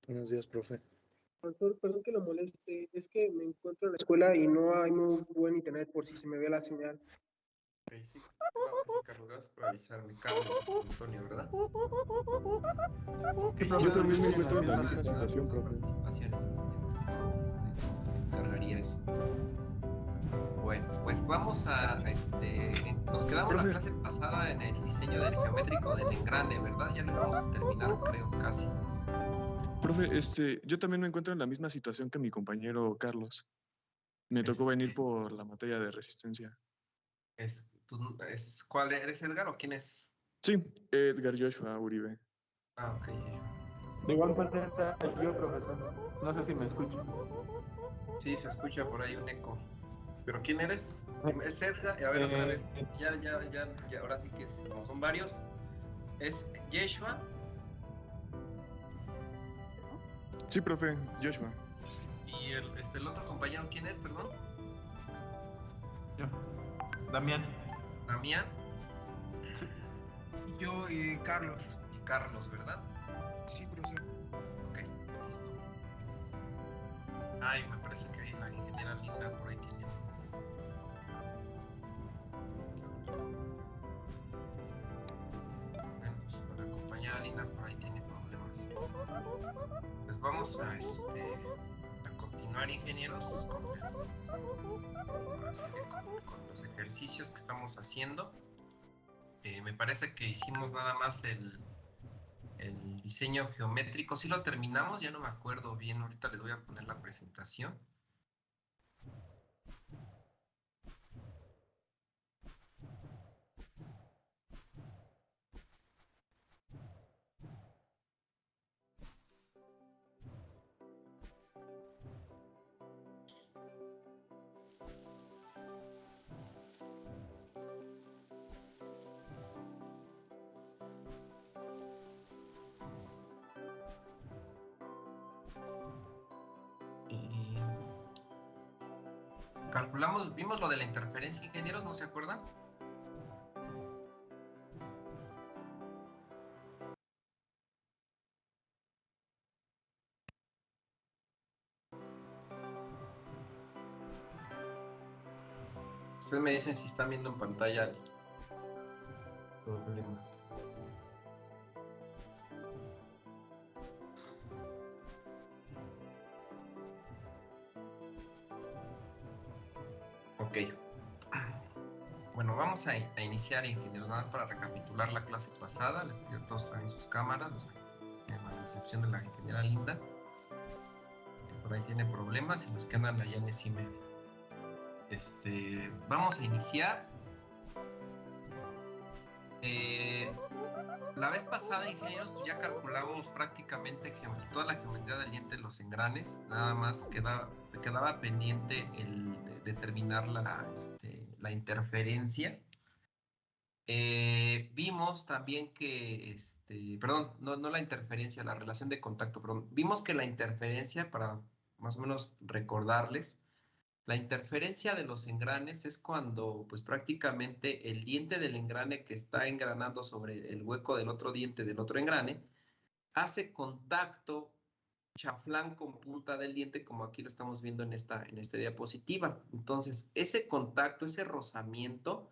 Buenos días, profe. Doctor, perdón que lo moleste, es que me encuentro en la escuela y no hay muy buen internet por si se me ve la señal. Ok, sí, claro que sí, Carlos, gracias por avisarme. Carlos Antonio, ¿verdad? Ok, Sí, sí, Yo profe. nada también más me era encuentro en la tema misma de situación, las profe. participaciones, ingeniero. Me encargaría eso. Bueno, pues vamos nos quedamos la Profe, clase pasada en el diseño del geométrico del engrane, ¿verdad? Ya lo íbamos a terminar, creo, casi. profe, yo también me encuentro en la misma situación que mi compañero Carlos. Me tocó venir Este, por la materia de resistencia. ¿Cuál eres, Edgar, o quién es? Sí, Edgar Joshua Uribe. Ah, ok. De igual manera, yo, profesor, no sé si me escucha. Sí, se escucha por ahí un eco. ¿Pero quién eres? Eh, Es Edgar, a ver otra eh, vez. Ya, ahora sí que como son varios, es Yeshua. Sí, profe, Joshua. Y el otro compañero, ¿quién es, perdón? yo, Damián. Damián Sí. Y yo, Carlos. y Carlos, ¿verdad? Sí, profesor. Ok, listo. Ay, me parece que ahí la ingeniera Linda por ahí tiene bueno, pues la compañera Linda por ahí tiene problemas. Pues vamos a continuar, ingenieros, ahora sí que con los ejercicios que estamos haciendo. Me parece que hicimos nada más el diseño geométrico. Si lo terminamos, ya no me acuerdo bien. Ahorita les voy a poner la presentación. Y vimos lo de la interferencia, ingenieros, ¿no se acuerdan? Ustedes me dicen si están viendo en pantalla el problema. Ok. Bueno, vamos a iniciar, ingenieros, nada más para recapitular la clase pasada. Les pido a todos traen sus cámaras, a excepción de la ingeniera Linda, que por ahí tiene problemas, y los que andan allá en ECIME. Vamos a iniciar. La vez pasada, ingenieros, pues ya calculamos prácticamente toda la geometría del diente de los engranes. Nada más quedaba pendiente el determinar la interferencia. Vimos también que, perdón, no la interferencia, la relación de contacto, perdón. Vimos que la interferencia, para más o menos recordarles, la interferencia de los engranes es cuando, pues prácticamente el diente del engrane que está engranando sobre el hueco del otro diente del otro engrane, hace contacto chaflán con punta del diente, como aquí lo estamos viendo en esta diapositiva. Entonces, ese contacto, ese rozamiento,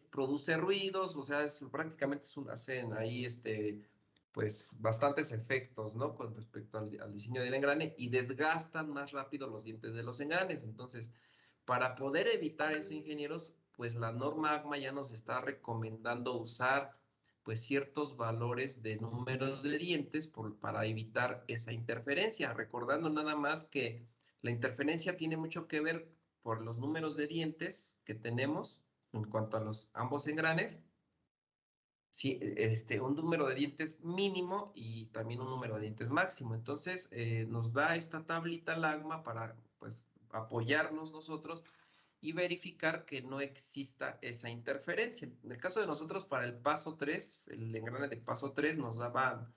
produce ruidos, o sea, prácticamente hacen ahí pues bastantes efectos, ¿no? Con respecto al diseño del engrane y desgastan más rápido los dientes de los engranes. Entonces, para poder evitar eso, ingenieros, pues la norma ACMA ya nos está recomendando usar pues ciertos valores de números de dientes para evitar esa interferencia. Recordando nada más que la interferencia tiene mucho que ver por los números de dientes que tenemos en cuanto a los ambos engranes, sí, un número de dientes mínimo y también un número de dientes máximo. Entonces, nos da esta tablita Lagma para, pues, apoyarnos nosotros y verificar que no exista esa interferencia. En el caso de nosotros, para el paso 3, el engrane de paso 3 nos daban,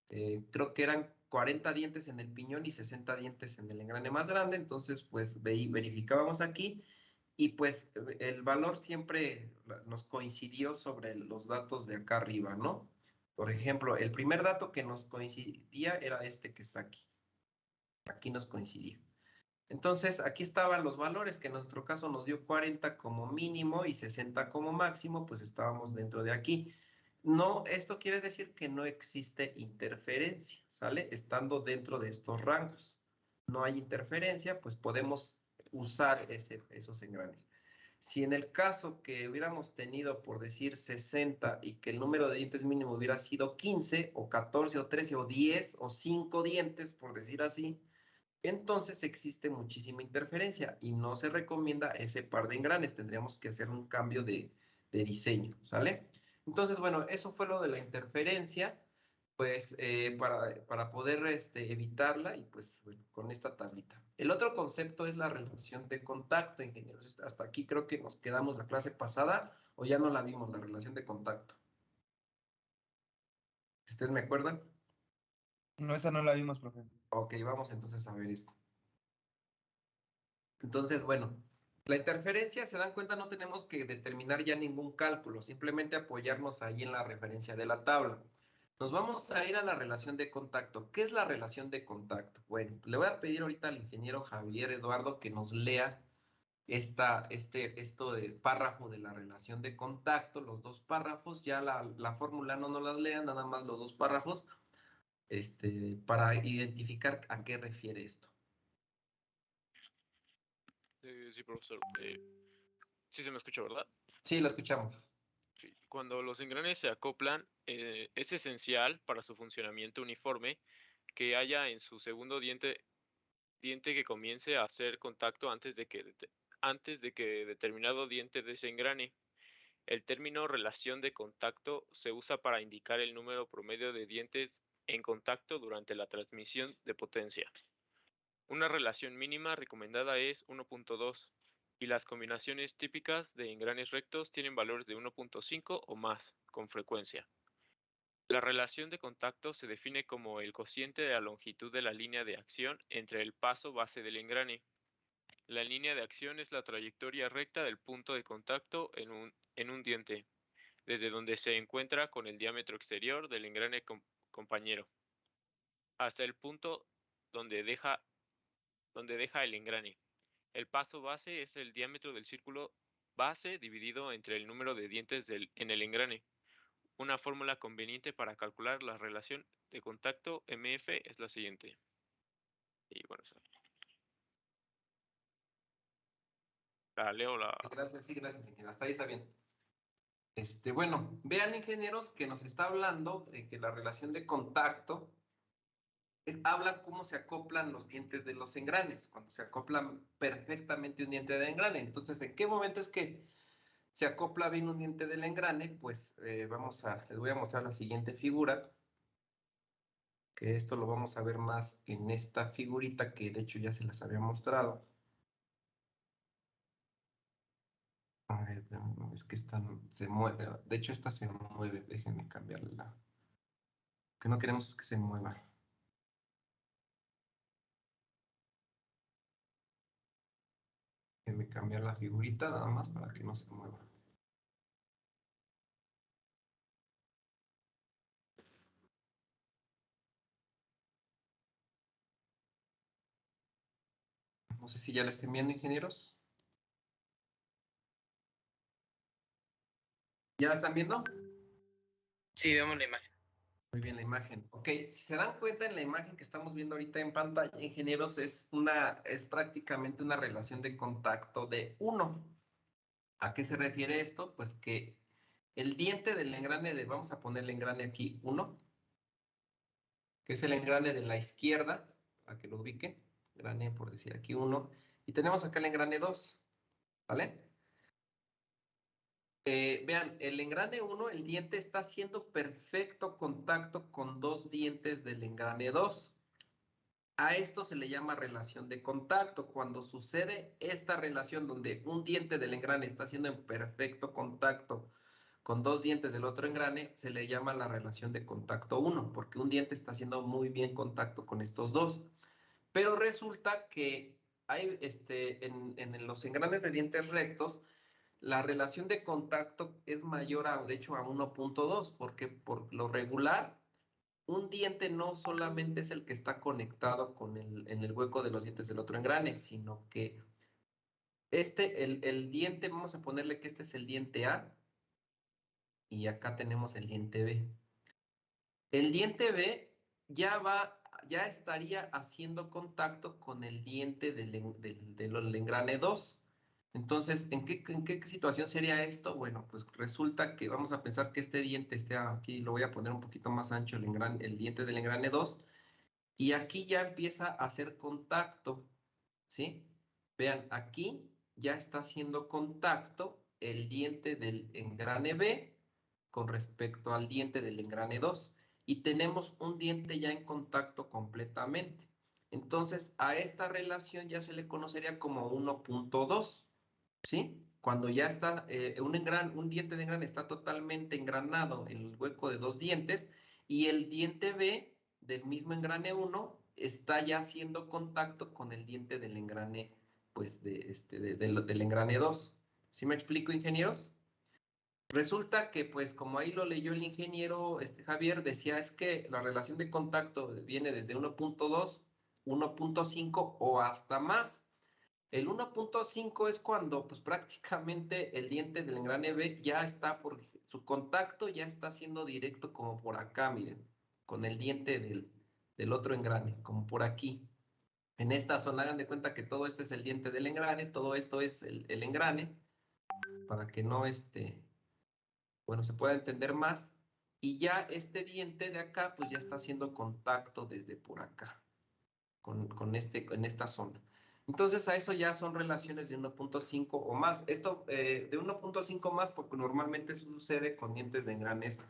creo que eran 40 dientes en el piñón y 60 dientes en el engrane más grande. Entonces, pues, verificábamos aquí y pues el valor siempre nos coincidió sobre los datos de acá arriba, ¿no? Por ejemplo, el primer dato que nos coincidía era este que está aquí. Aquí nos coincidía. Entonces, aquí estaban los valores, que en nuestro caso nos dio 40 como mínimo y 60 como máximo, pues estábamos dentro de aquí. No, esto quiere decir que no existe interferencia, ¿sale? Estando dentro de estos rangos. No hay interferencia, pues podemos usar esos engranes. Si en el caso que hubiéramos tenido, por decir, 60 y que el número de dientes mínimo hubiera sido 15 o 14 o 13 o 10 o 5 dientes, por decir así, entonces existe muchísima interferencia y no se recomienda ese par de engranes. Tendríamos que hacer un cambio de diseño, ¿sale? Entonces, bueno, eso fue lo de la interferencia, pues para poder evitarla y pues bueno, con esta tablita. El otro concepto es la relación de contacto, ingenieros. Hasta aquí creo que nos quedamos la clase pasada o ya no la vimos, la relación de contacto. ¿Ustedes me acuerdan? No, esa no la vimos, profe. Ok, vamos entonces a ver esto. Entonces, bueno, la interferencia, se dan cuenta, no tenemos que determinar ya ningún cálculo, simplemente apoyarnos ahí en la referencia de la tabla. Nos vamos a ir a la relación de contacto. ¿Qué es la relación de contacto? Bueno, le voy a pedir ahorita al ingeniero Javier Eduardo que nos lea esto de párrafo de la relación de contacto, los dos párrafos, ya la fórmula no nos las lean, nada más los dos párrafos, para identificar a qué refiere esto. Sí, profesor. Sí se me escucha, ¿verdad? Sí, lo escuchamos. Sí. Cuando los engranes se acoplan, es esencial para su funcionamiento uniforme que haya en su segundo diente que comience a hacer contacto antes de que determinado diente desengrane. El término relación de contacto se usa para indicar el número promedio de dientes en contacto durante la transmisión de potencia. Una relación mínima recomendada es 1.2 y las combinaciones típicas de engranes rectos tienen valores de 1.5 o más con frecuencia. La relación de contacto se define como el cociente de la longitud de la línea de acción entre el paso base del engrane. La línea de acción es la trayectoria recta del punto de contacto en un diente, desde donde se encuentra con el diámetro exterior del engrane compañero, hasta el punto donde deja el engrane. El paso base es el diámetro del círculo base dividido entre el número de dientes en el engrane. Una fórmula conveniente para calcular la relación de contacto MF es la siguiente. Y bueno, la leo la... Gracias, sí, gracias, ingeniero. Hasta ahí está bien. Bueno, vean, ingenieros, que nos está hablando de que la relación de contacto habla cómo se acoplan los dientes de los engranes, cuando se acoplan perfectamente un diente de engrane. Entonces, ¿en qué momento es que se acopla bien un diente del engrane? Pues les voy a mostrar la siguiente figura, que esto lo vamos a ver más en esta figurita que de hecho ya se las había mostrado. A ver, no, es que esta se mueve. De hecho, esta se mueve. Déjenme cambiarla. Lo que no queremos es que se mueva. Déjenme cambiar la figurita nada más para que no se mueva. No sé si ya la estén viendo, ingenieros. ¿Ya la están viendo? Sí, vemos la imagen. Muy bien, la imagen. Ok, si se dan cuenta en la imagen que estamos viendo ahorita en pantalla, ingenieros, es prácticamente una relación de contacto de 1. ¿A qué se refiere esto? Pues que el diente del engrane vamos a poner el engrane aquí 1, que es el engrane de la izquierda, para que lo ubiquen. Engrane, por decir aquí 1. Y tenemos acá el engrane 2, ¿vale? Vean, el engrane 1, el diente está haciendo perfecto contacto con dos dientes del engrane 2. A esto se le llama relación de contacto. Cuando sucede esta relación donde un diente del engrane está haciendo en perfecto contacto con dos dientes del otro engrane, se le llama la relación de contacto 1, porque un diente está haciendo muy bien contacto con estos dos. Pero resulta que hay, en los engranes de dientes rectos, la relación de contacto es mayor a, de hecho, a 1.2, porque por lo regular, un diente no solamente es el que está conectado con en el hueco de los dientes del otro engrane, sino que el diente, vamos a ponerle que este es el diente A, y acá tenemos el diente B. El diente B ya estaría haciendo contacto con el diente del engrane 2. Entonces, ¿en qué situación sería esto? Bueno, pues resulta que vamos a pensar que este diente esté aquí, lo voy a poner un poquito más ancho, el diente del engrane 2, y aquí ya empieza a hacer contacto, ¿sí? Vean, aquí ya está haciendo contacto el diente del engrane B con respecto al diente del engrane 2. Y tenemos un diente ya en contacto completamente. Entonces, a esta relación ya se le conocería como 1.2, ¿sí? Cuando ya está, un diente de engrane está totalmente engranado en el hueco de dos dientes y el diente B del mismo engrane 1 está ya haciendo contacto con el diente del engrane, pues, del engrane 2. ¿Sí me explico, ingenieros? Resulta que, pues, como ahí lo leyó el ingeniero Javier, decía es que la relación de contacto viene desde 1.2, 1.5 o hasta más. El 1.5 es cuando, pues, prácticamente el diente del engrane B ya está su contacto ya está siendo directo como por acá, miren, con el diente del otro engrane, como por aquí. En esta zona, hagan de cuenta que todo esto es el diente del engrane, todo esto es el engrane, para que no, bueno, se pueda entender más. Y ya este diente de acá, pues ya está haciendo contacto desde por acá, en esta zona. Entonces, a eso ya son relaciones de 1.5 o más. Esto de 1.5 más, porque normalmente sucede con dientes de engranes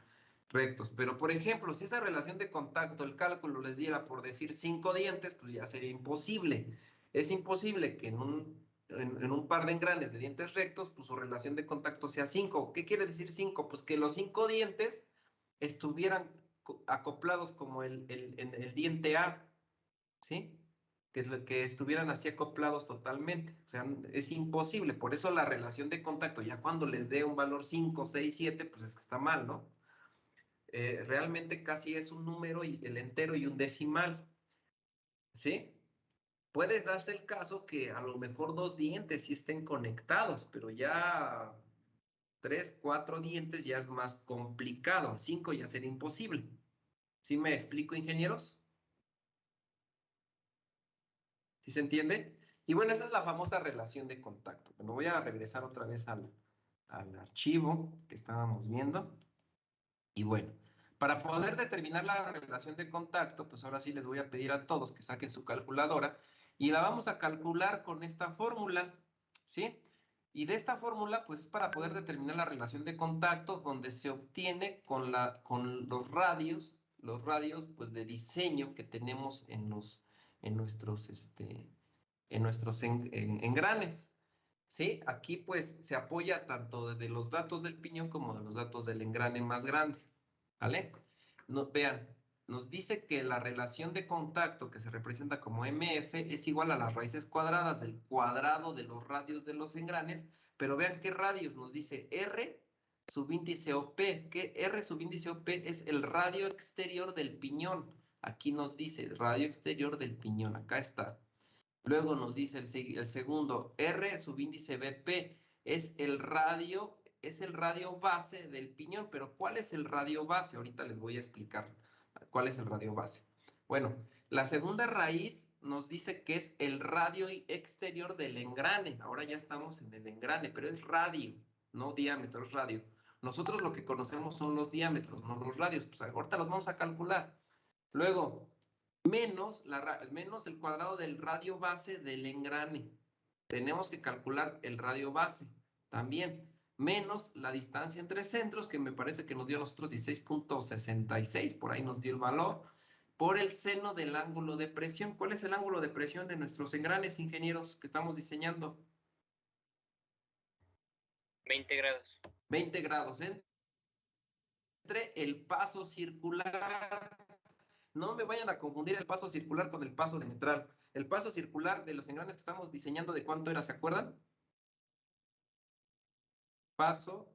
rectos. Pero, por ejemplo, si esa relación de contacto, el cálculo les diera por decir 5 dientes, pues ya sería imposible. Es imposible que en un par de engranes de dientes rectos, pues su relación de contacto sea 5. ¿Qué quiere decir 5? Pues que los 5 dientes estuvieran acoplados como el diente A, ¿sí? Que estuvieran así acoplados totalmente. O sea, es imposible. Por eso la relación de contacto, ya cuando les dé un valor 5, 6, 7, pues es que está mal, ¿no? Realmente casi es un número, el entero y un decimal, ¿sí? Puede darse el caso que a lo mejor dos dientes sí estén conectados, pero ya 3, 4 dientes ya es más complicado. 5 ya sería imposible. ¿Sí me explico, ingenieros? ¿Sí se entiende? Y bueno, esa es la famosa relación de contacto. Bueno, voy a regresar otra vez al archivo que estábamos viendo. Y bueno, para poder determinar la relación de contacto, pues ahora sí les voy a pedir a todos que saquen su calculadora y la vamos a calcular con esta fórmula, ¿sí? Y de esta fórmula, pues es para poder determinar la relación de contacto donde se obtiene con los radios pues de diseño que tenemos en nuestros engranes. ¿Sí? Aquí pues se apoya tanto de los datos del piñón como de los datos del engrane más grande. ¿Vale? Vean, nos dice que la relación de contacto que se representa como MF es igual a las raíces cuadradas del cuadrado de los radios de los engranes, pero vean qué radios nos dice R subíndice OP, que R subíndice OP es el radio exterior del piñón. Aquí nos dice radio exterior del piñón, acá está. Luego nos dice el segundo, R subíndice BP, es el radio base del piñón, pero ¿cuál es el radio base? Ahorita les voy a explicar cuál es el radio base. Bueno, la segunda raíz nos dice que es el radio exterior del engrane. Ahora ya estamos en el engrane, pero es radio, no diámetro, es radio. Nosotros lo que conocemos son los diámetros, no los radios. Pues ahorita los vamos a calcular. Luego, menos el cuadrado del radio base del engrane. Tenemos que calcular el radio base también, menos la distancia entre centros, que me parece que nos dio a nosotros 16.66, por ahí nos dio el valor, por el seno del ángulo de presión. ¿Cuál es el ángulo de presión de nuestros engranes, ingenieros, que estamos diseñando? 20 grados. 20 grados, entre el paso circular. No me vayan a confundir el paso circular con el paso diametral. El paso circular de los engranes que estamos diseñando, ¿de cuánto era? ¿Se acuerdan? paso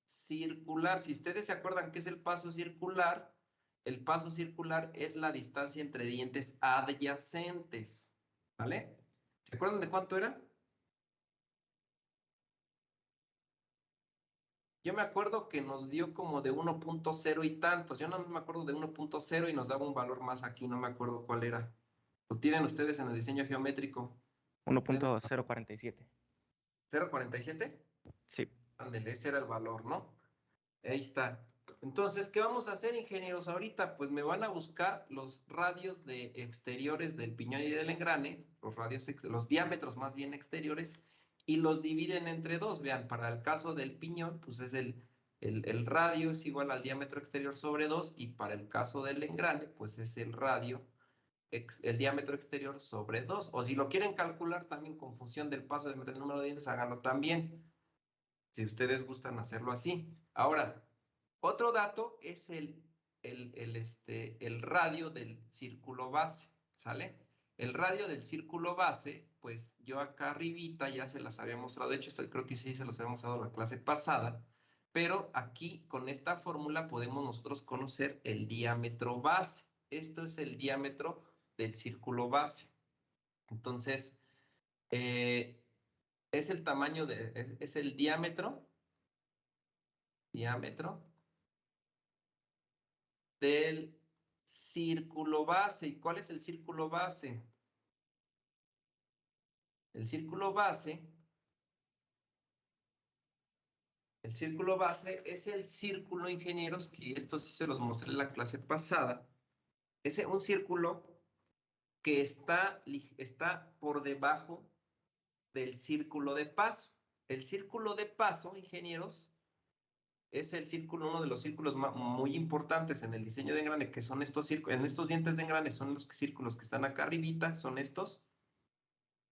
circular. Si ustedes se acuerdan qué es el paso circular es la distancia entre dientes adyacentes, ¿vale? ¿Se acuerdan de cuánto era? Yo me acuerdo que nos dio como de 1.0 y tantos. Yo no me acuerdo de 1.0 y nos daba un valor más aquí, no me acuerdo cuál era. ¿Lo tienen ustedes en el diseño geométrico? 1.047. ¿0.47? Sí. Ándele, ese era el valor, ¿no? Ahí está. Entonces, ¿qué vamos a hacer, ingenieros? Ahorita, pues me van a buscar los radios de exteriores del piñón y del engrane, los diámetros más bien exteriores, y los dividen entre dos. Vean, para el caso del piñón, pues es el radio es igual al diámetro exterior sobre 2, y para el caso del engrane, pues es el diámetro exterior sobre 2. O si lo quieren calcular también con función del paso del número de dientes, háganlo también, si ustedes gustan hacerlo así. Ahora, otro dato es el radio del círculo base, ¿sale? El radio del círculo base, pues yo acá arribita ya se las había mostrado, de hecho creo que sí se los habíamos dado la clase pasada, pero aquí con esta fórmula podemos nosotros conocer el diámetro base. Esto es el diámetro del círculo base. Entonces, es el tamaño es el diámetro del círculo base. ¿Y cuál es el círculo base? El círculo base es el círculo, ingenieros, que esto sí se los mostré en la clase pasada. Es un círculo que está por debajo del círculo de paso. El círculo de paso, ingenieros, es el círculo, uno de los círculos muy importantes en el diseño de engrane, que son estos círculos, en estos dientes de engrane son los círculos que están acá arribita, son estos,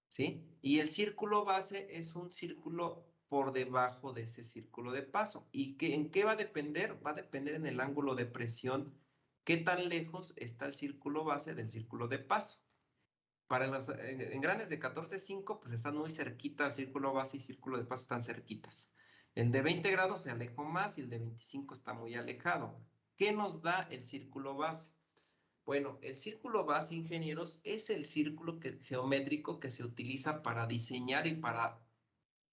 ¿sí? Y el círculo base es un círculo por debajo de ese círculo de paso. ¿Y en qué va a depender? Va a depender en el ángulo de presión, qué tan lejos está el círculo base del círculo de paso. Para los engranes de 14.5, pues están muy cerquita, el círculo base y círculo de paso están cerquitas. El de 20 grados se alejó más y el de 25 está muy alejado. ¿Qué nos da el círculo base? Bueno, el círculo base, ingenieros, es el círculo geométrico que se utiliza para diseñar y para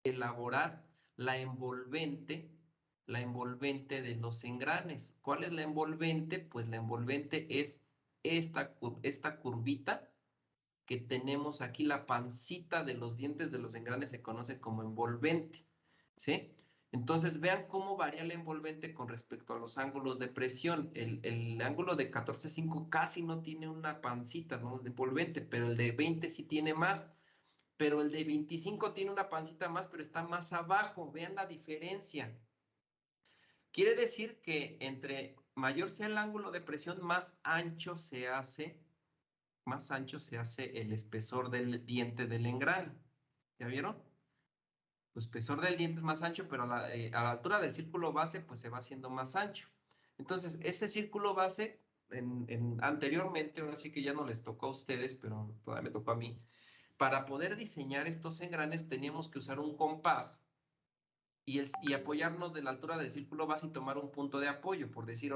elaborar la envolvente de los engranes. ¿Cuál es la envolvente? Pues la envolvente es esta curvita que tenemos aquí, la pancita de los dientes de los engranes se conoce como envolvente, ¿sí? Entonces, vean cómo varía la envolvente con respecto a los ángulos de presión. El ángulo de 14.5 casi no tiene una pancita, ¿no?, de envolvente, pero el de 20 sí tiene más, pero el de 25 tiene una pancita más, pero está más abajo. Vean la diferencia. Quiere decir que entre mayor sea el ángulo de presión, más ancho se hace el espesor del diente del engrane. ¿Ya vieron? El espesor del diente es más ancho, pero a la altura del círculo base, pues se va haciendo más ancho. Entonces, ese círculo base, anteriormente, ahora sí que ya no les tocó a ustedes, pero todavía me tocó a mí. Para poder diseñar estos engranes teníamos que usar un compás y apoyarnos de la altura del círculo base y tomar un punto de apoyo. Por decir,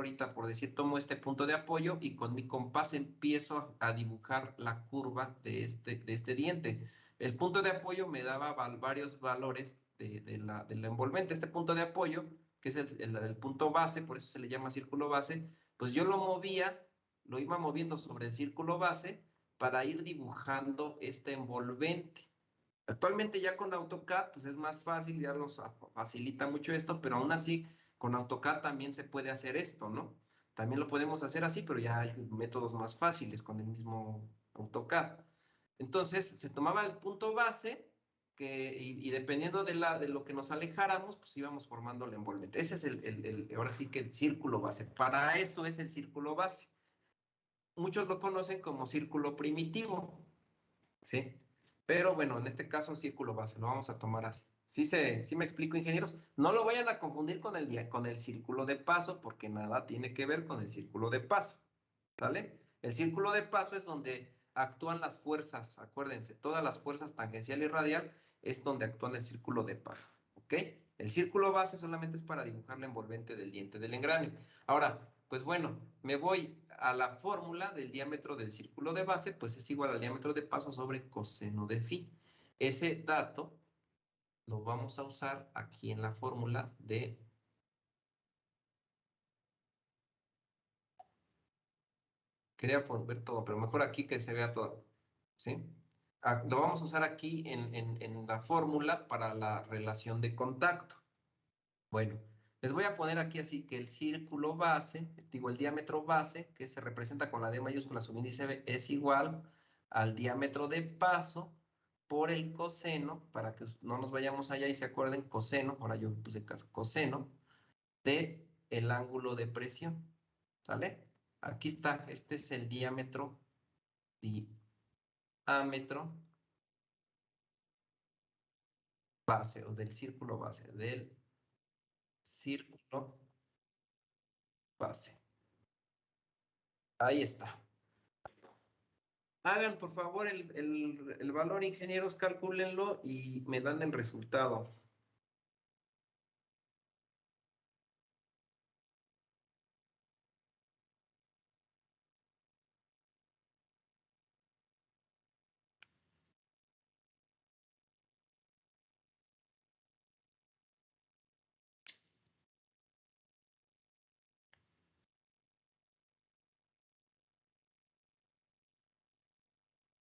tomo este punto de apoyo y con mi compás empiezo a dibujar la curva de este diente. El punto de apoyo me daba varios valores de la envolvente. Este punto de apoyo, que es el punto base, por eso se le llama círculo base, pues yo lo iba moviendo sobre el círculo base para ir dibujando este envolvente. Actualmente ya con AutoCAD pues es más fácil, ya nos facilita mucho esto, pero aún así con AutoCAD también se puede hacer esto, ¿no? También lo podemos hacer así, pero ya hay métodos más fáciles con el mismo AutoCAD. Entonces se tomaba el punto base y dependiendo de lo que nos alejáramos, pues íbamos formando el envolvente. Ese es ahora sí que el círculo base. Para eso es el círculo base. Muchos lo conocen como círculo primitivo, ¿sí? Pero bueno, en este caso círculo base, lo vamos a tomar así. ¿Sí me explico, ingenieros? No lo vayan a confundir con el círculo de paso, porque nada tiene que ver con el círculo de paso, ¿vale? El círculo de paso es donde actúan las fuerzas, acuérdense, todas las fuerzas tangencial y radial es donde actúan el círculo de paso, ¿ok? El círculo base solamente es para dibujar la envolvente del diente del engrane. Ahora, pues bueno, me voy a la fórmula del diámetro del círculo de base, pues es igual al diámetro de paso sobre coseno de phi. Ese dato lo vamos a usar aquí en la fórmula de... Quería ver todo, pero mejor aquí que se vea todo, ¿sí? Lo vamos a usar aquí en la fórmula para la relación de contacto. Bueno, les voy a poner aquí así que el círculo base, digo el diámetro base, que se representa con la D mayúscula subíndice B, es igual al diámetro de paso por el coseno, para que no nos vayamos allá y se acuerden, coseno, ahora yo puse coseno, de el ángulo de presión, ¿sale? Aquí está, este es el diámetro base, o del círculo base, del círculo base. Ahí está. Hagan, por favor, el valor, ingenieros, calcúlenlo y me dan el resultado.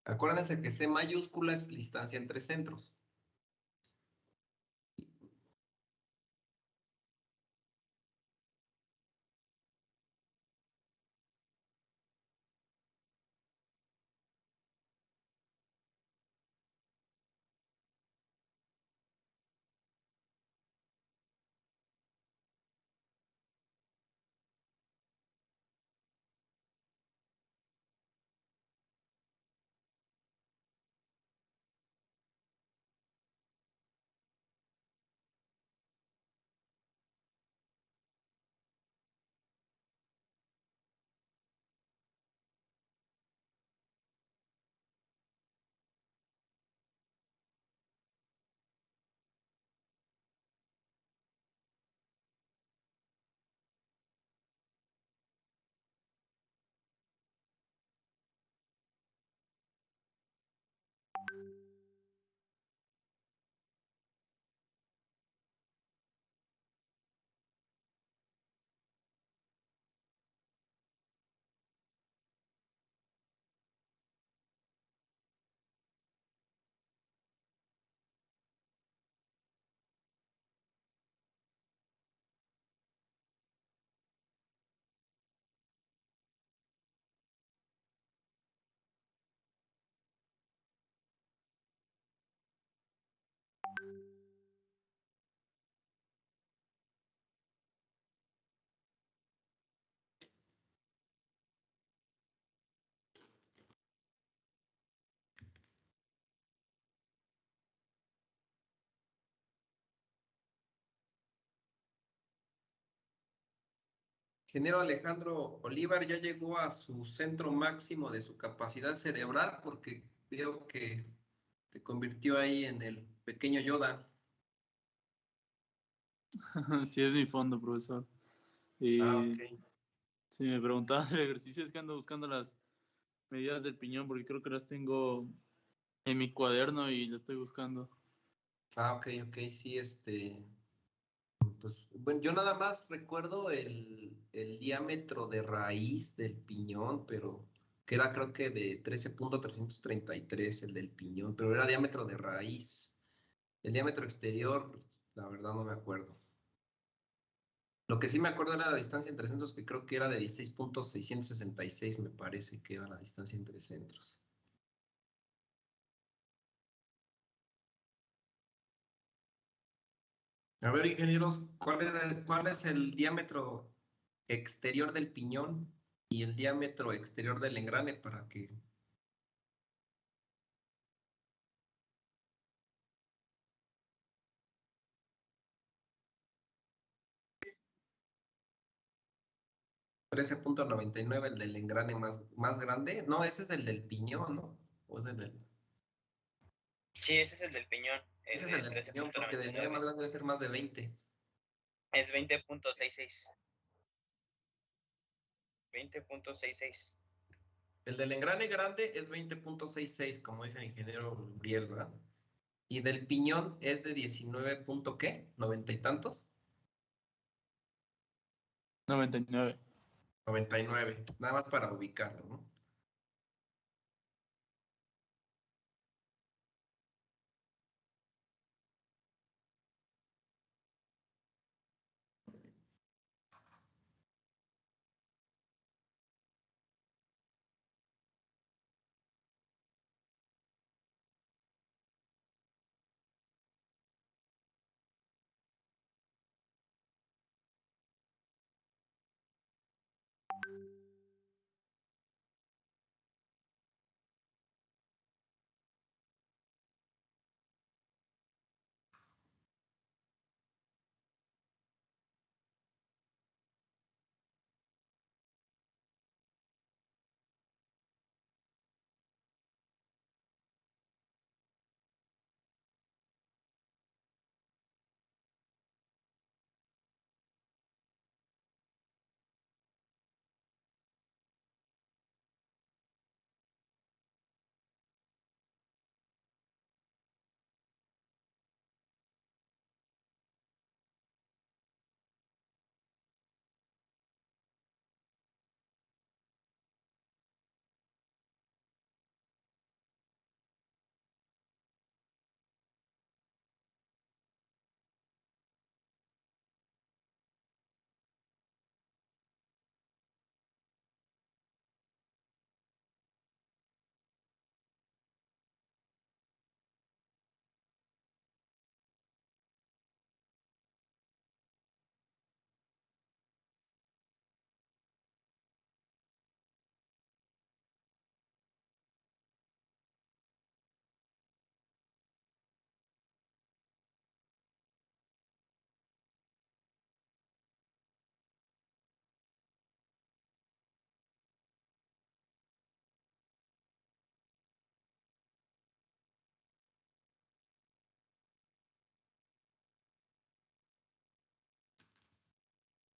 Acuérdense que C mayúscula es distancia entre centros. Ingeniero Alejandro Olivar ya llegó a su centro máximo de su capacidad cerebral porque veo que se convirtió ahí en el pequeño Yoda. Sí, es mi fondo, profesor. Ok. Si me preguntaba el ejercicio, es que ando buscando las medidas del piñón porque creo que las tengo en mi cuaderno y las estoy buscando. Ok, sí, pues, bueno, yo nada más recuerdo el diámetro de raíz del piñón, pero que era creo que de 13.333 el del piñón, pero era diámetro de raíz. El diámetro exterior, la verdad no me acuerdo. Lo que sí me acuerdo era la distancia entre centros, que creo que era de 16.666, me parece que era la distancia entre centros. A ver, ingenieros, ¿cuál es el diámetro exterior del piñón y el diámetro exterior del engrane para que... 13.99 el del engrane más grande? No, ese es el del piñón, ¿no? ¿O es el del...? Sí, ese es el del piñón. Ese es el del piñón, porque del engrane más grande debe ser más de 20. Es 20.66. 20.66. El del engrane grande es 20.66, como dice el ingeniero Uriel, ¿verdad? Y del piñón es de 19 punto ¿qué? ¿90 y tantos? 99. 99, nada más para ubicarlo, ¿no?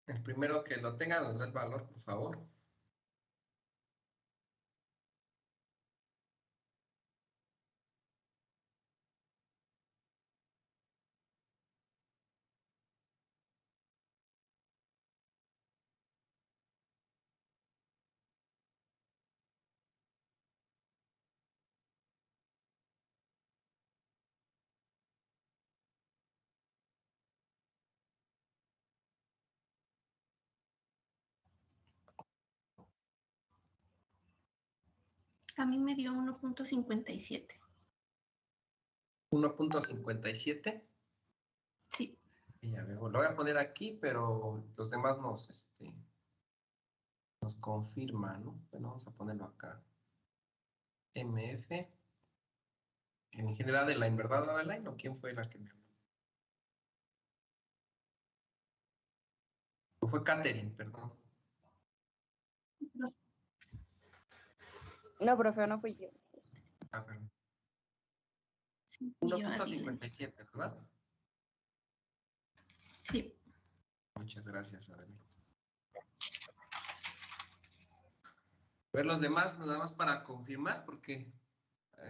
El primero que lo tenga nos da el valor, por favor. A mí me dio 1.57. 1.57. Sí. Y a ver, lo voy a poner aquí, pero los demás nos confirman, ¿no? Bueno, vamos a ponerlo acá. MF. En general de Line, ¿verdad, Adeline? ¿O quién fue la que me habló? ¿O fue Catherine, perdón? No, profe, no fui yo. Ah, perdón. Sí, 1.57, ¿verdad? Sí. Muchas gracias, Adeline. A ver los demás, nada más para confirmar, porque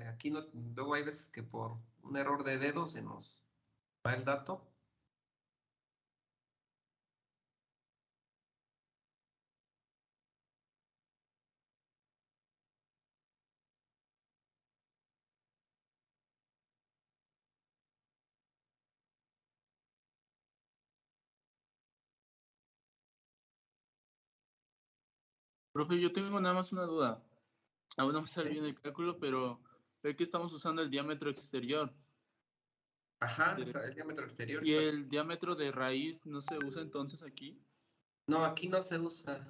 aquí no, luego hay veces que por un error de dedo se nos va el dato. Profe, yo tengo nada más una duda. Aún no me sale Sí. bien el cálculo, pero ve que estamos usando el diámetro exterior. Ajá, el diámetro exterior. ¿Y el diámetro de raíz no se usa entonces aquí? No, aquí no se usa.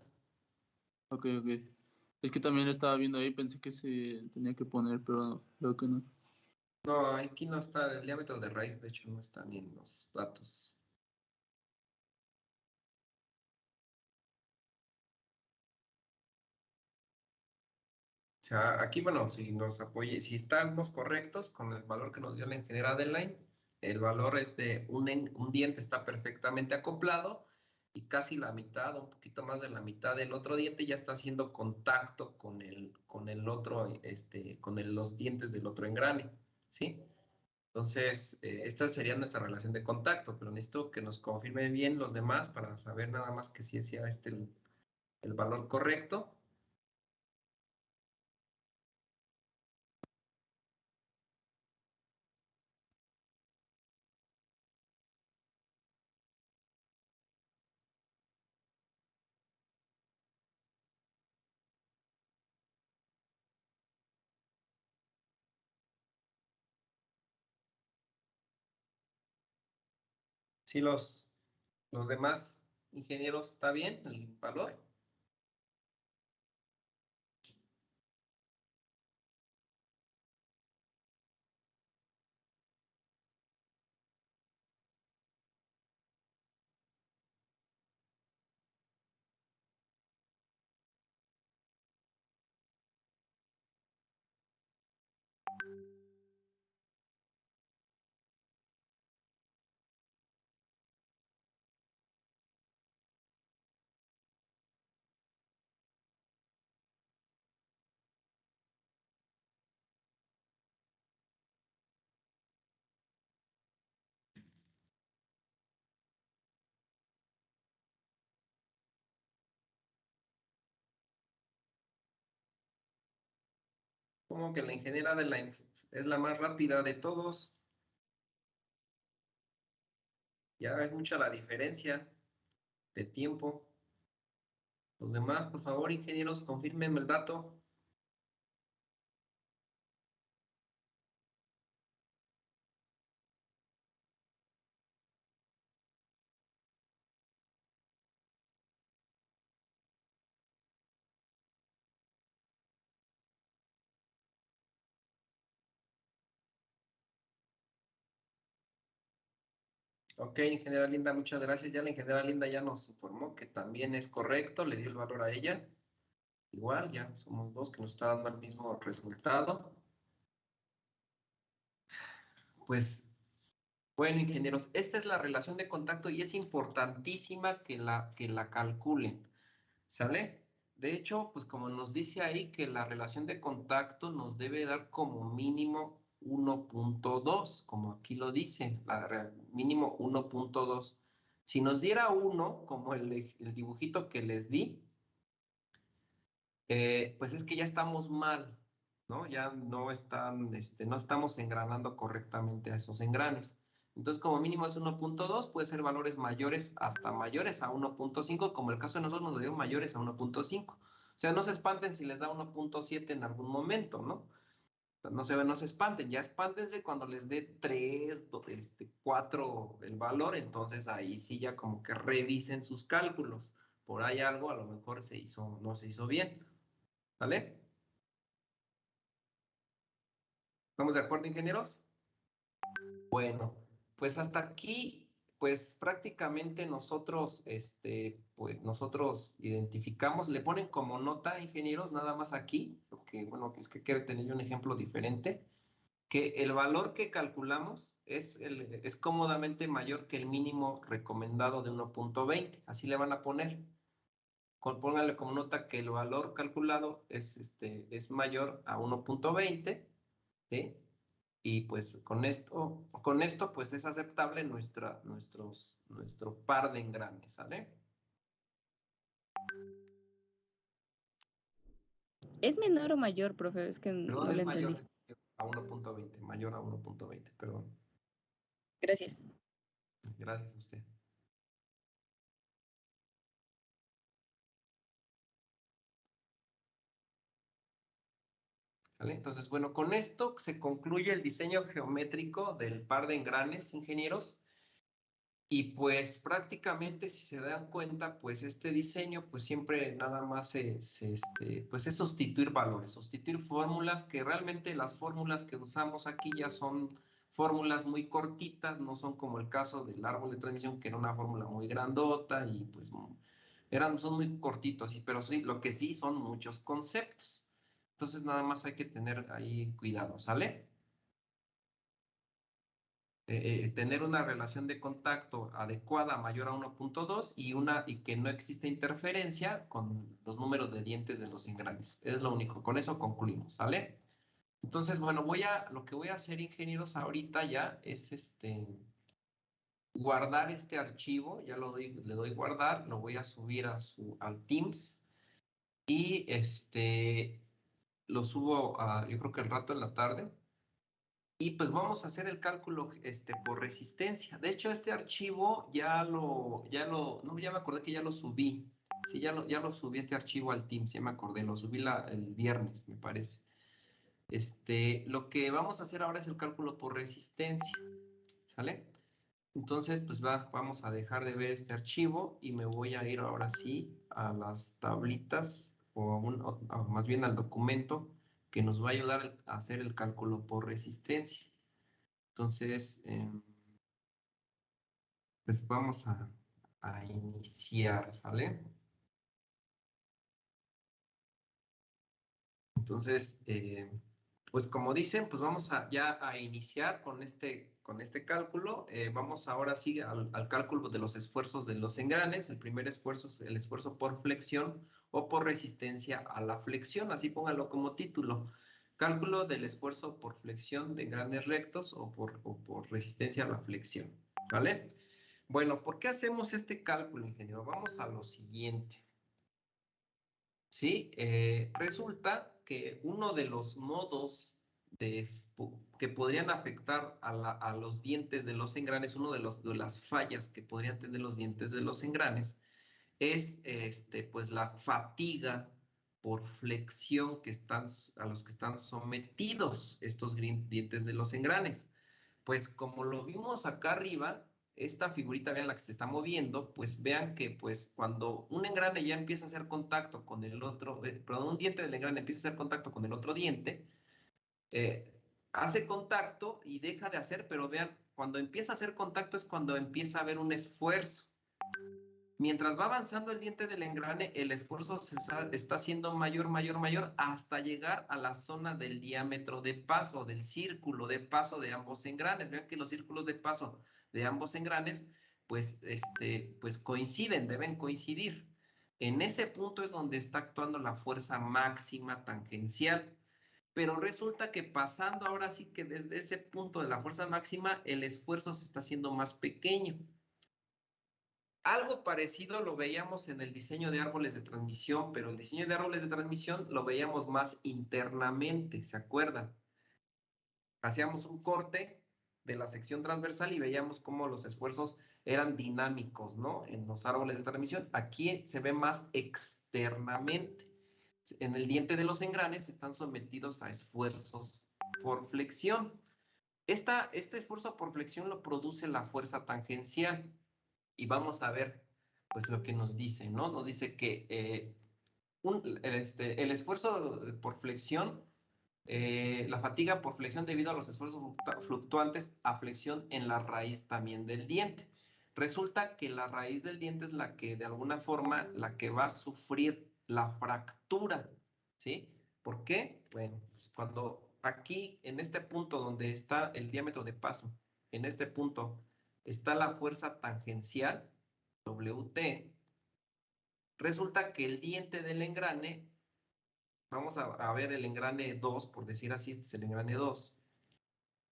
Ok, ok. Es que también lo estaba viendo ahí, pensé que se tenía que poner, pero no, creo que no. No, aquí no está, el diámetro de raíz, de hecho, no está ni en los datos. O sea, aquí, bueno, si nos apoye, si estamos correctos con el valor que nos dio la ingeniera Adeline, el valor un diente está perfectamente acoplado y casi la mitad, un poquito más de la mitad del otro diente ya está haciendo contacto con el otro, con los dientes del otro engrane, ¿sí? Entonces, esta sería nuestra relación de contacto, pero necesito que nos confirme bien los demás para saber nada más que si sea el valor correcto. Si los demás ingenieros, ¿está bien el valor? Como que la ingeniera es la más rápida de todos. Ya es mucha la diferencia de tiempo. Los demás, por favor, ingenieros, confírmenme el dato. Ok, ingeniera Linda, muchas gracias. Ya la ingeniera Linda ya nos informó que también es correcto, le dio el valor a ella. Igual, ya somos dos que nos está dando el mismo resultado. Pues, bueno, ingenieros, esta es la relación de contacto y es importantísima que la calculen, ¿sale? De hecho, pues como nos dice ahí que la relación de contacto nos debe dar como mínimo 1.2, como aquí lo dice, mínimo 1.2. Si nos diera 1, como el dibujito que les di, pues es que ya estamos mal, ¿no? Ya no estamos engranando correctamente a esos engranes. Entonces, como mínimo es 1.2, puede ser valores mayores hasta mayores a 1.5, como el caso de nosotros nos dio mayores a 1.5. O sea, no se espanten si les da 1.7 en algún momento, ¿no? No se espanten, ya espántense cuando les dé 3, 4 el valor, entonces ahí sí ya como que revisen sus cálculos. Por ahí algo a lo mejor no se hizo bien, ¿vale? ¿Estamos de acuerdo, ingenieros? Bueno, pues hasta aquí, pues prácticamente nosotros, pues nosotros identificamos, le ponen como nota, ingenieros, nada más aquí, porque bueno, es que quiero tener un ejemplo diferente, que el valor que calculamos es cómodamente mayor que el mínimo recomendado de 1.20, así le van a poner. Pónganle como nota que el valor calculado es mayor a 1.20, ¿sí? Y pues con esto pues es aceptable nuestro par de engranes, ¿sale? ¿Es menor o mayor, profe? Es que Perdón, no es le mayor entendí. a 1.20, mayor a 1.20, perdón. Gracias. Gracias a usted. ¿Vale? Entonces, bueno, con esto se concluye el diseño geométrico del par de engranes, ingenieros. Y pues prácticamente, si se dan cuenta, pues este diseño, pues siempre nada más pues es sustituir valores, sustituir fórmulas, que realmente las fórmulas que usamos aquí ya son fórmulas muy cortitas, no son como el caso del árbol de transmisión, que era una fórmula muy grandota y pues son muy cortitos, pero sí, lo que sí son muchos conceptos. Entonces nada más hay que tener ahí cuidado, ¿sale? tener una relación de contacto adecuada mayor a 1.2 y que no existe interferencia con los números de dientes de los engranes. Es lo único. Con eso concluimos, ¿sale? Entonces, bueno, lo que voy a hacer, ingenieros, ahorita ya es guardar este archivo. Ya le doy guardar, lo voy a subir al Teams y lo subo yo creo que al rato en la tarde. Y pues vamos a hacer el cálculo por resistencia. De hecho, este archivo ya me acordé que ya lo subí. Sí, ya lo subí este archivo al Teams, ya me acordé, lo subí el viernes, me parece. Lo que vamos a hacer ahora es el cálculo por resistencia, ¿sale? Entonces, pues vamos a dejar de ver este archivo y me voy a ir ahora sí a las tablitas o más bien al documento que nos va a ayudar a hacer el cálculo por resistencia. Entonces, pues vamos a iniciar, ¿sale? Entonces, pues como dicen, pues vamos ya a iniciar con este cálculo. Vamos ahora sí al cálculo de los esfuerzos de los engranes. El primer esfuerzo es el esfuerzo por flexión o por resistencia a la flexión, así póngalo como título. Cálculo del esfuerzo por flexión de engranes rectos o por resistencia a la flexión, ¿vale? Bueno, ¿por qué hacemos este cálculo, ingeniero? Vamos a lo siguiente. Sí, resulta que uno de los modos que podrían afectar a los dientes de los engranes, de las fallas que podrían tener los dientes de los engranes, es pues la fatiga por flexión a los que están sometidos estos dientes de los engranes. Pues como lo vimos acá arriba, esta figurita, vean la que se está moviendo, pues vean que pues cuando un engrane ya empieza a hacer contacto con el otro, perdón, un diente del engrane empieza a hacer contacto con el otro diente, hace contacto y deja de hacer, pero vean, cuando empieza a hacer contacto es cuando empieza a haber un esfuerzo. Mientras va avanzando el diente del engrane, el esfuerzo está siendo mayor, mayor, mayor, hasta llegar a la zona del diámetro de paso, del círculo de paso de ambos engranes. Vean que los círculos de paso de ambos engranes, pues coinciden, deben coincidir. En ese punto es donde está actuando la fuerza máxima tangencial. Pero resulta que pasando ahora sí que desde ese punto de la fuerza máxima, el esfuerzo se está haciendo más pequeño. Algo parecido lo veíamos en el diseño de árboles de transmisión, pero el diseño de árboles de transmisión lo veíamos más internamente, ¿se acuerdan? Hacíamos un corte de la sección transversal y veíamos cómo los esfuerzos eran dinámicos, ¿no? En los árboles de transmisión. Aquí se ve más externamente. En el diente de los engranes están sometidos a esfuerzos por flexión. Este esfuerzo por flexión lo produce la fuerza tangencial. Y vamos a ver, pues, lo que nos dice, ¿no? Nos dice que el esfuerzo por flexión, la fatiga por flexión debido a los esfuerzos fluctuantes a flexión en la raíz también del diente. Resulta que la raíz del diente es la que, de alguna forma, la que va a sufrir la fractura, ¿sí? ¿Por qué? Bueno, pues cuando aquí, en este punto donde está el diámetro de paso, en este punto está la fuerza tangencial, WT, resulta que el diente del engrane, vamos a ver el engrane 2, por decir así, este es el engrane 2,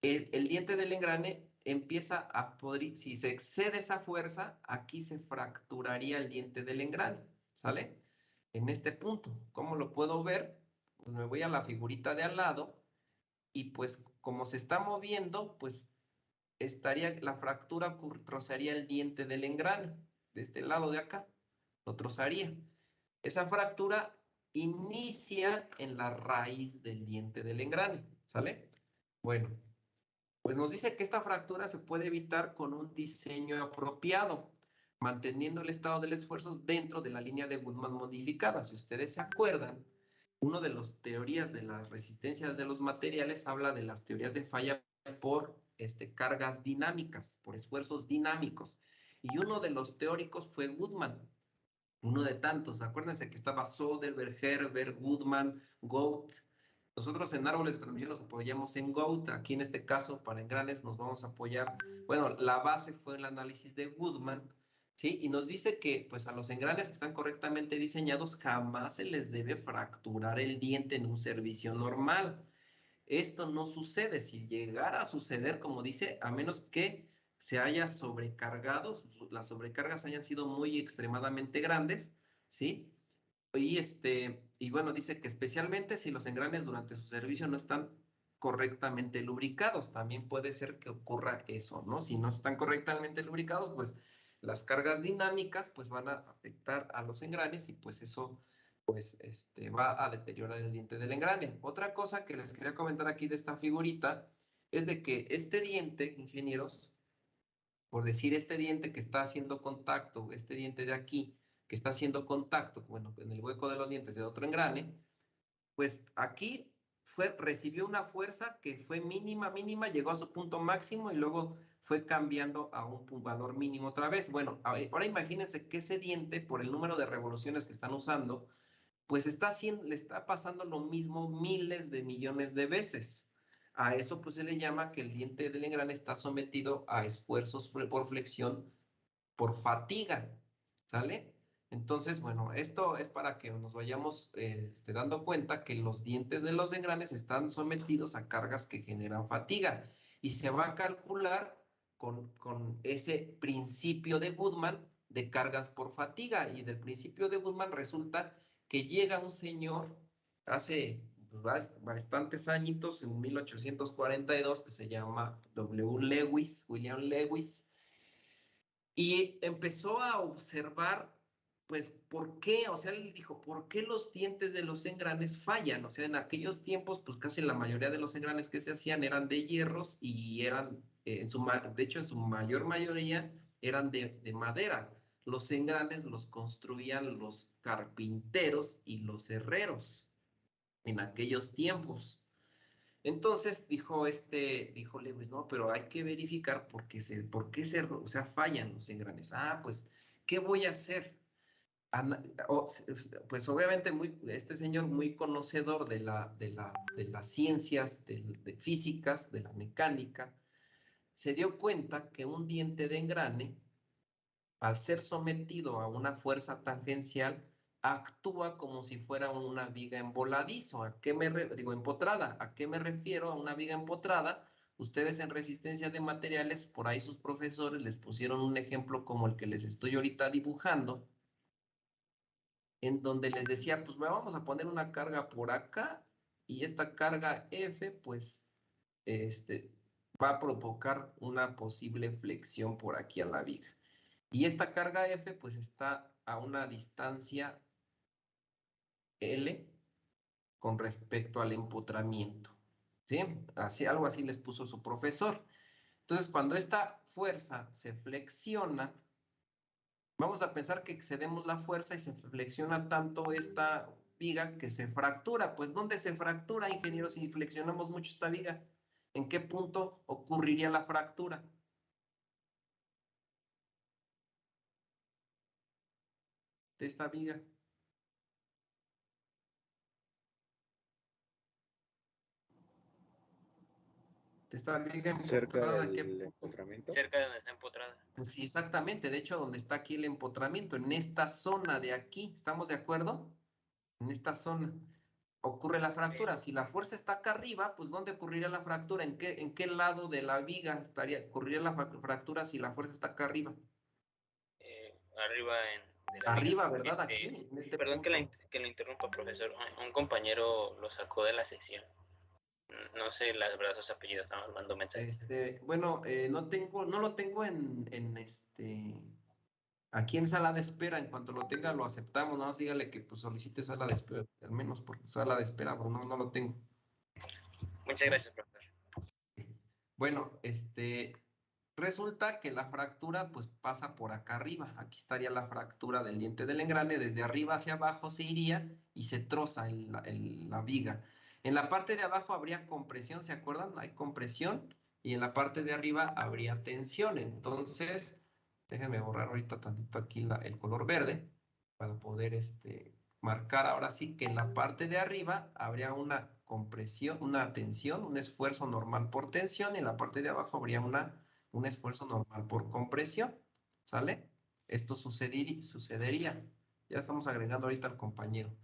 el diente del engrane empieza a poder, si se excede esa fuerza, aquí se fracturaría el diente del engrane, ¿sale? En este punto, ¿cómo lo puedo ver? Pues me voy a la figurita de al lado y pues como se está moviendo, pues la fractura trozaría el diente del engrane, de este lado de acá, lo trozaría. Esa fractura inicia en la raíz del diente del engrane, ¿sale? Bueno, pues nos dice que esta fractura se puede evitar con un diseño apropiado, manteniendo el estado del esfuerzo dentro de la línea de Goodman modificada. Si ustedes se acuerdan, una de las teorías de las resistencias de los materiales habla de las teorías de falla por cargas dinámicas, por esfuerzos dinámicos. Y uno de los teóricos fue Goodman, uno de tantos. Acuérdense que estaba Soderberg, Herbert, Goodman, Gould. Nosotros en árboles de transmisión nos apoyamos en GOAT. Aquí en este caso, para engranes, nos vamos a apoyar. Bueno, la base fue el análisis de Goodman, ¿sí? Y nos dice que, pues, a los engranes que están correctamente diseñados, jamás se les debe fracturar el diente en un servicio normal. Esto no sucede. Si llegara a suceder, como dice, a menos que se haya sobrecargado, las sobrecargas hayan sido muy extremadamente grandes, ¿sí? Y bueno, dice que especialmente si los engranes durante su servicio no están correctamente lubricados, también puede ser que ocurra eso, ¿no? Si no están correctamente lubricados, pues las cargas dinámicas pues van a afectar a los engranes y pues eso pues va a deteriorar el diente del engrane. Otra cosa que les quería comentar aquí de esta figurita es de que este diente, ingenieros, por decir este diente que está haciendo contacto, este diente de aquí, que está haciendo contacto, bueno, en el hueco de los dientes de otro engrane, pues aquí recibió una fuerza que fue mínima, llegó a su punto máximo y luego fue cambiando a un valor mínimo otra vez. Bueno, ahora imagínense que ese diente, por el número de revoluciones que están usando, pues le está pasando lo mismo miles de millones de veces. A eso pues se le llama que el diente del engrane está sometido a esfuerzos por flexión por fatiga, ¿sale? Entonces, bueno, esto es para que nos vayamos dando cuenta que los dientes de los engranes están sometidos a cargas que generan fatiga y se va a calcular con ese principio de Goodman de cargas por fatiga, y del principio de Goodman resulta que llega un señor hace bastantes añitos, en 1842, que se llama William Lewis, y empezó a observar, pues, ¿por qué? O sea, él dijo, ¿por qué los dientes de los engranes fallan? O sea, en aquellos tiempos, pues casi la mayoría de los engranes que se hacían eran de hierros y eran, de hecho, en su mayor mayoría eran de madera. Los engranes los construían los carpinteros y los herreros en aquellos tiempos. Entonces dijo Lewis, no, pero hay que verificar por qué o sea, fallan los engranes. Ah, pues, ¿qué voy a hacer? Pues obviamente este señor muy conocedor de las ciencias, de físicas, de la mecánica, se dio cuenta que un diente de engrane, al ser sometido a una fuerza tangencial, actúa como si fuera una viga en voladizo. Empotrada. ¿A qué me refiero a una viga empotrada? Ustedes en resistencia de materiales, por ahí sus profesores les pusieron un ejemplo como el que les estoy ahorita dibujando, en donde les decía, pues vamos a poner una carga por acá, y esta carga F, pues, va a provocar una posible flexión por aquí a la viga. Y esta carga F, pues, está a una distancia L con respecto al empotramiento, ¿sí? Algo así les puso su profesor. Entonces, cuando esta fuerza se flexiona, vamos a pensar que excedemos la fuerza y se flexiona tanto esta viga que se fractura. Pues, ¿dónde se fractura, ingeniero, si flexionamos mucho esta viga? ¿En qué punto ocurriría la fractura? De esta viga. Cerca del empotramiento. Cerca de donde está empotrada. Pues sí, exactamente. De hecho, donde está aquí el empotramiento, en esta zona de aquí, ¿estamos de acuerdo? En esta zona ocurre la fractura. Si la fuerza está acá arriba, pues ¿dónde ocurriría la fractura? ¿En qué lado de la viga ocurriría la fractura si la fuerza está acá arriba? Arriba de la arriba, viga. ¿verdad? Aquí, en este perdón punto. que le interrumpa, profesor. Un compañero lo sacó de la sección. No sé las verdad sus apellidos, estamos mandando mensajes. Bueno, no lo tengo aquí en sala de espera. En cuanto lo tenga, lo aceptamos. Nada más dígale que pues solicite sala de espera, al menos por sala de espera, pero no lo tengo. Muchas gracias, profesor. Bueno, resulta que la fractura pues pasa por acá arriba. Aquí estaría la fractura del diente del engrane. Desde arriba hacia abajo se iría y se troza la viga. En la parte de abajo habría compresión, ¿se acuerdan? Hay compresión, y en la parte de arriba habría tensión. Entonces, déjenme borrar ahorita tantito aquí el color verde para poder marcar ahora sí que en la parte de arriba habría una compresión, una tensión, un esfuerzo normal por tensión, y en la parte de abajo habría un esfuerzo normal por compresión, ¿sale? Esto sucedería. Ya estamos agregando ahorita al compañero.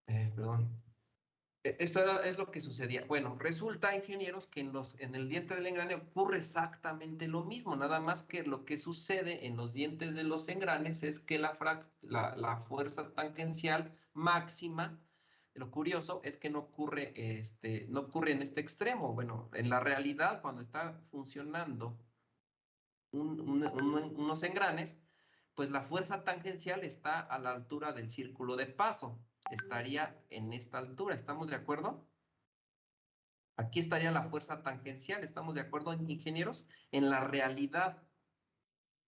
Perdón. Es lo que sucedía. Bueno, resulta, ingenieros, que en el diente del engrane ocurre exactamente lo mismo, nada más que lo que sucede en los dientes de los engranes es que la fuerza tangencial máxima, lo curioso es que no ocurre en este extremo. Bueno, en la realidad, cuando está funcionando unos engranes, pues la fuerza tangencial está a la altura del círculo de paso. Estaría en esta altura, ¿estamos de acuerdo? Aquí estaría la fuerza tangencial, ¿estamos de acuerdo, ingenieros? En la realidad,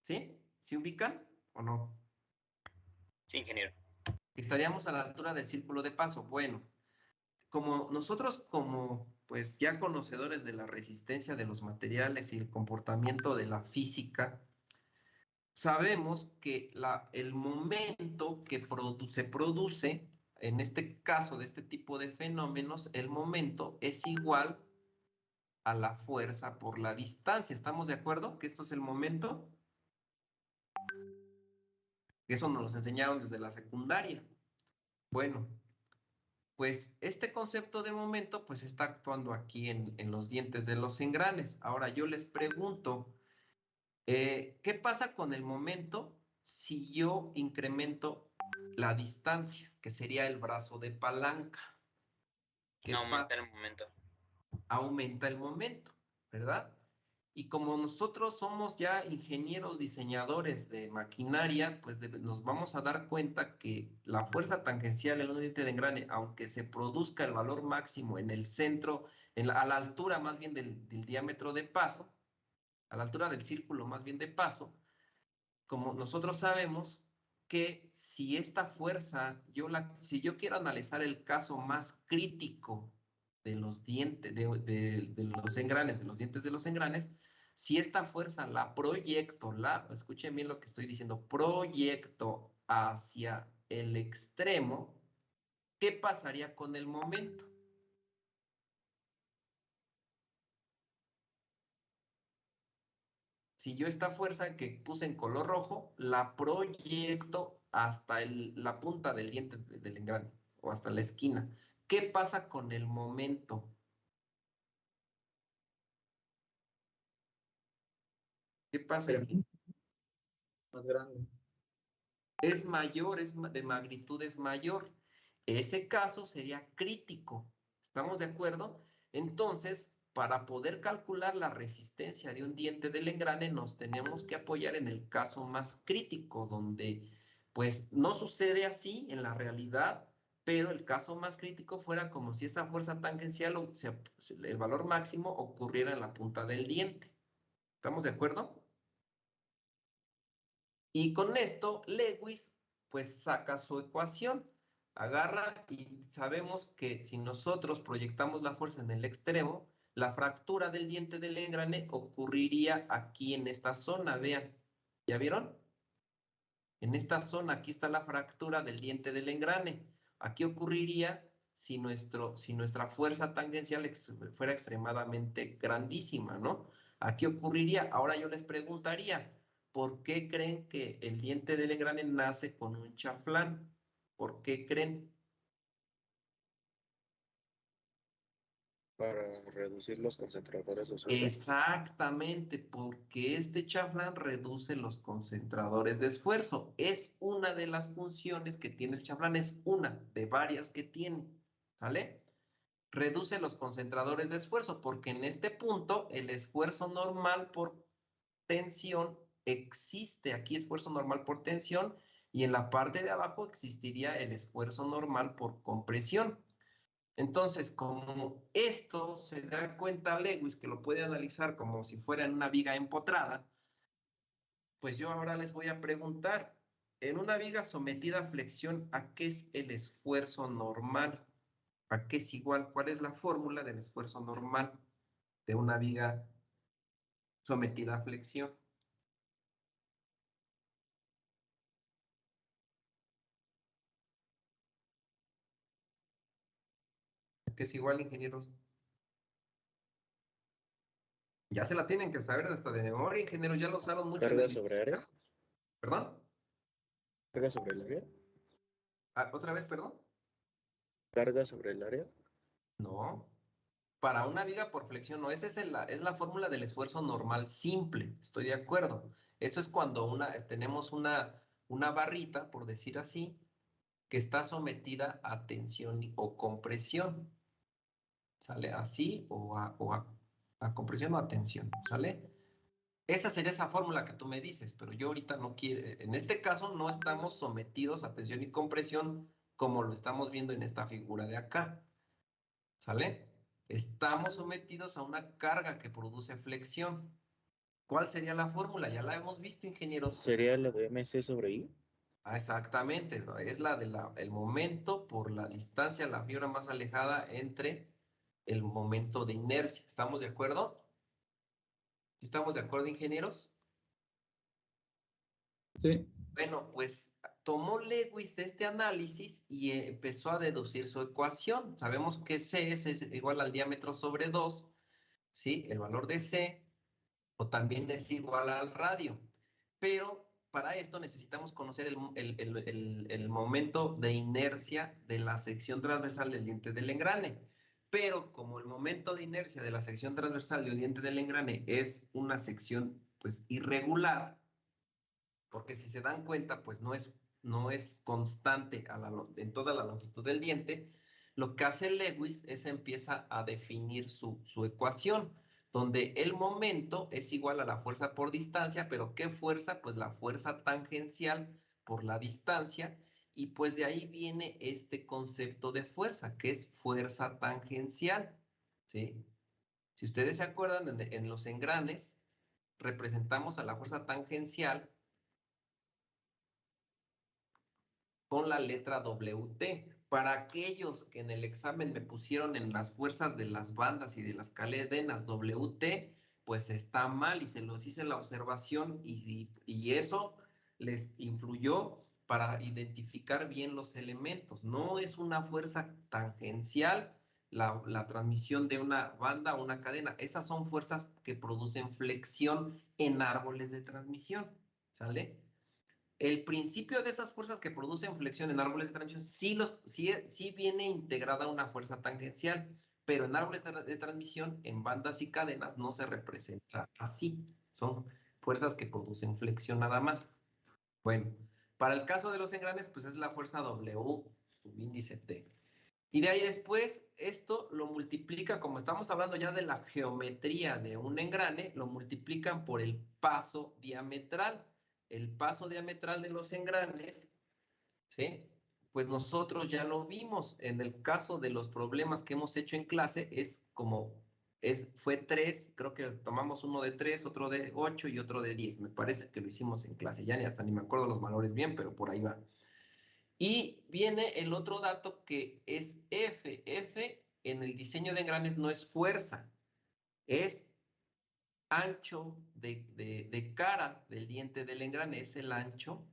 ¿sí? ¿Se ubican o no? Sí, ingeniero. Estaríamos a la altura del círculo de paso. Bueno, como nosotros pues ya conocedores de la resistencia de los materiales y el comportamiento de la física, sabemos que el momento que se produce, en este caso de este tipo de fenómenos, el momento es igual a la fuerza por la distancia. ¿Estamos de acuerdo que esto es el momento? Eso nos lo enseñaron desde la secundaria. Bueno, pues este concepto de momento pues está actuando aquí en los dientes de los engranes. Ahora yo les pregunto, ¿qué pasa con el momento si yo incremento la distancia, que sería el brazo de palanca? ¿Qué Aumenta pasa? el momento. Aumenta el momento, ¿verdad? Y como nosotros somos ya ingenieros diseñadores de maquinaria, pues nos vamos a dar cuenta que la fuerza tangencial en un diente de engrane, aunque se produzca el valor máximo en el centro, a la altura más bien del diámetro de paso, a la altura del círculo más bien de paso, como nosotros sabemos que si esta fuerza, si yo quiero analizar el caso más crítico de los dientes, de los engranes, de los dientes de los engranes, si esta fuerza la proyecto, escuchen bien lo que estoy diciendo, proyecto hacia el extremo, ¿qué pasaría con el momento? Si yo esta fuerza que puse en color rojo, la proyecto hasta la punta del diente del engrane o hasta la esquina, ¿qué pasa con el momento? ¿Qué pasa aquí? Más grande. Es mayor, de magnitud es mayor. Ese caso sería crítico. ¿Estamos de acuerdo? Entonces, para poder calcular la resistencia de un diente del engrane, nos tenemos que apoyar en el caso más crítico, donde pues no sucede así en la realidad, pero el caso más crítico fuera como si esa fuerza tangencial, o sea, el valor máximo, ocurriera en la punta del diente. ¿Estamos de acuerdo? Y con esto, Lewis pues saca su ecuación. Agarra y sabemos que si nosotros proyectamos la fuerza en el extremo, la fractura del diente del engrane ocurriría aquí en esta zona, vean. ¿Ya vieron? En esta zona, aquí está la fractura del diente del engrane. Aquí ocurriría si nuestra fuerza tangencial fuera extremadamente grandísima, ¿no? Aquí ocurriría. Ahora yo les preguntaría, ¿por qué creen que el diente del engrane nace con un chaflán? ¿Por qué creen? Para reducir los concentradores de esfuerzo. Exactamente, porque este chaflán reduce los concentradores de esfuerzo. Es una de las funciones que tiene el chaflán, es una de varias que tiene, ¿sale? Reduce los concentradores de esfuerzo, porque en este punto el esfuerzo normal por tensión existe. Aquí esfuerzo normal por tensión y en la parte de abajo existiría el esfuerzo normal por compresión. Entonces, como esto se da cuenta Lewis, que lo puede analizar como si fuera en una viga empotrada, pues yo ahora les voy a preguntar, en una viga sometida a flexión, ¿a qué es el esfuerzo normal? ¿A qué es igual? ¿Cuál es la fórmula del esfuerzo normal de una viga sometida a flexión? ¿Qué es igual, ingenieros? Ya se la tienen que saber hasta de memoria, ingenieros, ya lo usaron mucho. ¿Carga sobre área? ¿Perdón? ¿Carga sobre el área? ¿Otra vez, perdón? ¿Carga sobre el área? No. Para una viga por flexión, no. Esa es la fórmula del esfuerzo normal simple. Estoy de acuerdo. Esto es cuando tenemos una barrita, por decir así, que está sometida a tensión o compresión. ¿Sale? Así o a compresión o a tensión. ¿Sale? Esa sería esa fórmula que tú me dices, pero yo ahorita no quiero. En este caso no estamos sometidos a tensión y compresión como lo estamos viendo en esta figura de acá. ¿Sale? Estamos sometidos a una carga que produce flexión. ¿Cuál sería la fórmula? Ya la hemos visto, ingenieros. ¿Sería la de MC sobre I? Exactamente, ¿no? Es la el momento por la distancia, la fibra más alejada entre el momento de inercia. ¿Estamos de acuerdo? ¿Estamos de acuerdo, ingenieros? Sí. Bueno, pues tomó Lewis de este análisis y empezó a deducir su ecuación. Sabemos que C es igual al diámetro sobre 2, ¿sí? El valor de C, o también es igual al radio. Pero para esto necesitamos conocer el momento de inercia de la sección transversal del diente del engrane. Pero como el momento de inercia de la sección transversal del diente del engrane es una sección pues irregular, porque si se dan cuenta, pues no es constante en toda la longitud del diente, lo que hace Lewis es empieza a definir su ecuación, donde el momento es igual a la fuerza por distancia, pero ¿qué fuerza? Pues la fuerza tangencial por la distancia, y pues de ahí viene este concepto de fuerza, que es fuerza tangencial, ¿sí? Si ustedes se acuerdan, en los engranes representamos a la fuerza tangencial con la letra WT. Para aquellos que en el examen me pusieron en las fuerzas de las bandas y de las cadenas WT, pues está mal y se los hice la observación y eso les influyó para identificar bien los elementos. No es una fuerza tangencial la transmisión de una banda o una cadena. Esas son fuerzas que producen flexión en árboles de transmisión, ¿sale? El principio de esas fuerzas que producen flexión en árboles de transmisión sí viene integrada una fuerza tangencial, pero en árboles de transmisión, en bandas y cadenas, no se representa así. Son fuerzas que producen flexión nada más. Bueno, para el caso de los engranes, pues es la fuerza W, subíndice T. Y de ahí después, esto lo multiplica, como estamos hablando ya de la geometría de un engrane, lo multiplican por el paso diametral. El paso diametral de los engranes, ¿sí? Pues nosotros ya lo vimos en el caso de los problemas que hemos hecho en clase, fue 3, creo que tomamos uno de 3, otro de 8 y otro de 10, me parece que lo hicimos en clase, ya hasta ni me acuerdo los valores bien, pero por ahí va. Y viene el otro dato que es F. F en el diseño de engranes no es fuerza, es ancho de cara del diente del engrane, es el ancho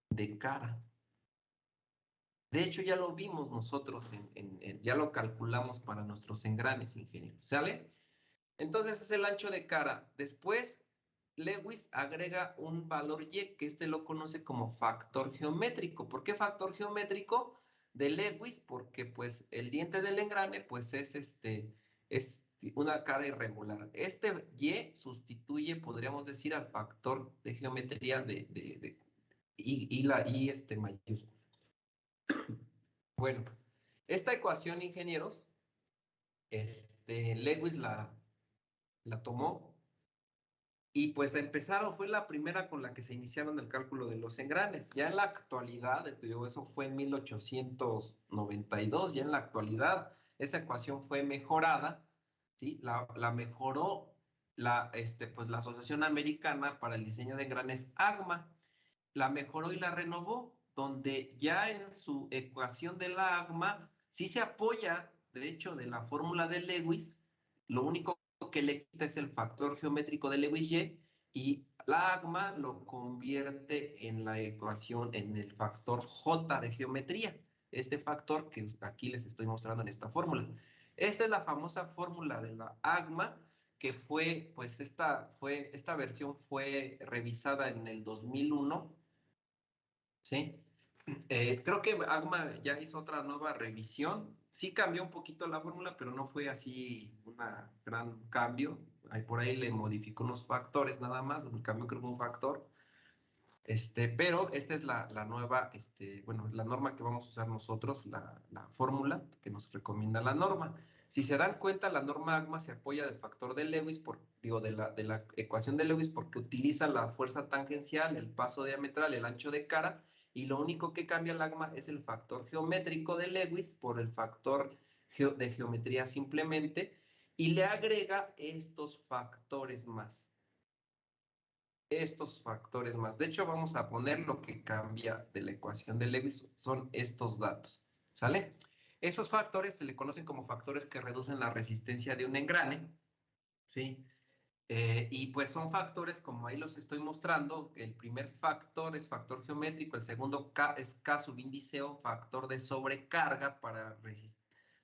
de cara. De hecho, ya lo vimos nosotros, ya lo calculamos para nuestros engranes, ingenieros, ¿sale? Entonces es el ancho de cara. Después, Lewis agrega un valor Y, que lo conoce como factor geométrico. ¿Por qué factor geométrico de Lewis? Porque pues el diente del engrane pues es una cara irregular. Este Y sustituye, podríamos decir, al factor de geometría y la I mayúscula. Bueno, esta ecuación, ingenieros, Lewis la tomó y pues fue la primera con la que se iniciaron el cálculo de los engranes. Ya en la actualidad, eso fue en 1892, ya en la actualidad esa ecuación fue mejorada, ¿sí? La mejoró la Asociación Americana para el Diseño de Engranes, AGMA, la mejoró y la renovó, donde ya en su ecuación de la AGMA sí se apoya, de hecho, de la fórmula de Lewis. Lo único que le quita es el factor geométrico de Lewis y la AGMA lo convierte en la ecuación, en el factor J de geometría. este factor que aquí les estoy mostrando en esta fórmula. Esta es la famosa fórmula de la AGMA, que fue, pues esta versión fue revisada en el 2001, ¿sí? Creo que AGMA ya hizo otra nueva revisión. Sí cambió un poquito la fórmula, pero no fue así un gran cambio. Por ahí le modificó unos factores nada más, cambió creo que un factor. Pero esta es la nueva, bueno, la norma que vamos a usar nosotros, la fórmula que nos recomienda la norma. Si se dan cuenta, la norma AGMA se apoya del factor de Lewis, de la ecuación de Lewis, porque utiliza la fuerza tangencial, el paso diametral, el ancho de cara, y lo único que cambia el AGMA es el factor geométrico de Lewis por el factor de geometría simplemente, y le agrega estos factores más. Estos factores más. De hecho, vamos a poner lo que cambia de la ecuación de Lewis, son estos datos, ¿sale? Esos factores se le conocen como factores que reducen la resistencia de un engrane, ¿sí? Y pues son factores, como ahí los estoy mostrando, el primer factor es factor geométrico, el segundo es K subíndice O, factor de sobrecarga para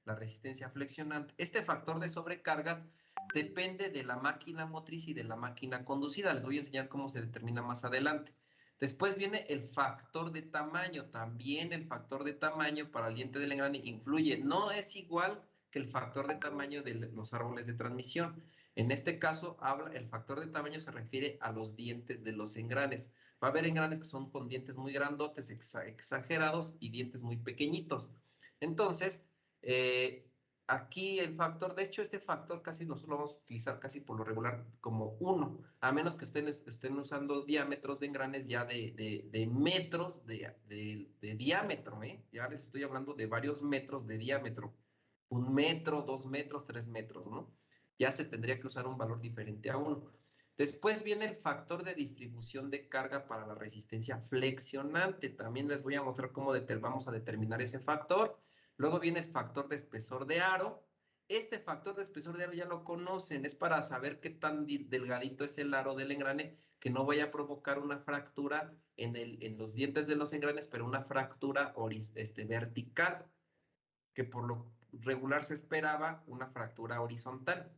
la resistencia flexionante. Este factor de sobrecarga depende de la máquina motriz y de la máquina conducida. Les voy a enseñar cómo se determina más adelante. Después viene el factor de tamaño. También el factor de tamaño para el diente del engrane influye. No es igual que el factor de tamaño de los árboles de transmisión. En este caso, el factor de tamaño se refiere a los dientes de los engranes. Va a haber engranes que son con dientes muy grandotes, exagerados, y dientes muy pequeñitos. Entonces, aquí el factor, de hecho, este factor casi nosotros lo vamos a utilizar casi por lo regular como 1, a menos que estén usando diámetros de engranes ya de metros de diámetro, ¿eh? Ya les estoy hablando de varios metros de diámetro. 1 metro, 2 metros, 3 metros, ¿no? Ya se tendría que usar un valor diferente a 1. Después viene el factor de distribución de carga para la resistencia flexionante. También les voy a mostrar cómo vamos a determinar ese factor. Luego viene el factor de espesor de aro. Este factor de espesor de aro ya lo conocen. Es para saber qué tan delgadito es el aro del engrane, que no vaya a provocar una fractura en los dientes de los engranes, pero una fractura vertical, que por lo regular se esperaba una fractura horizontal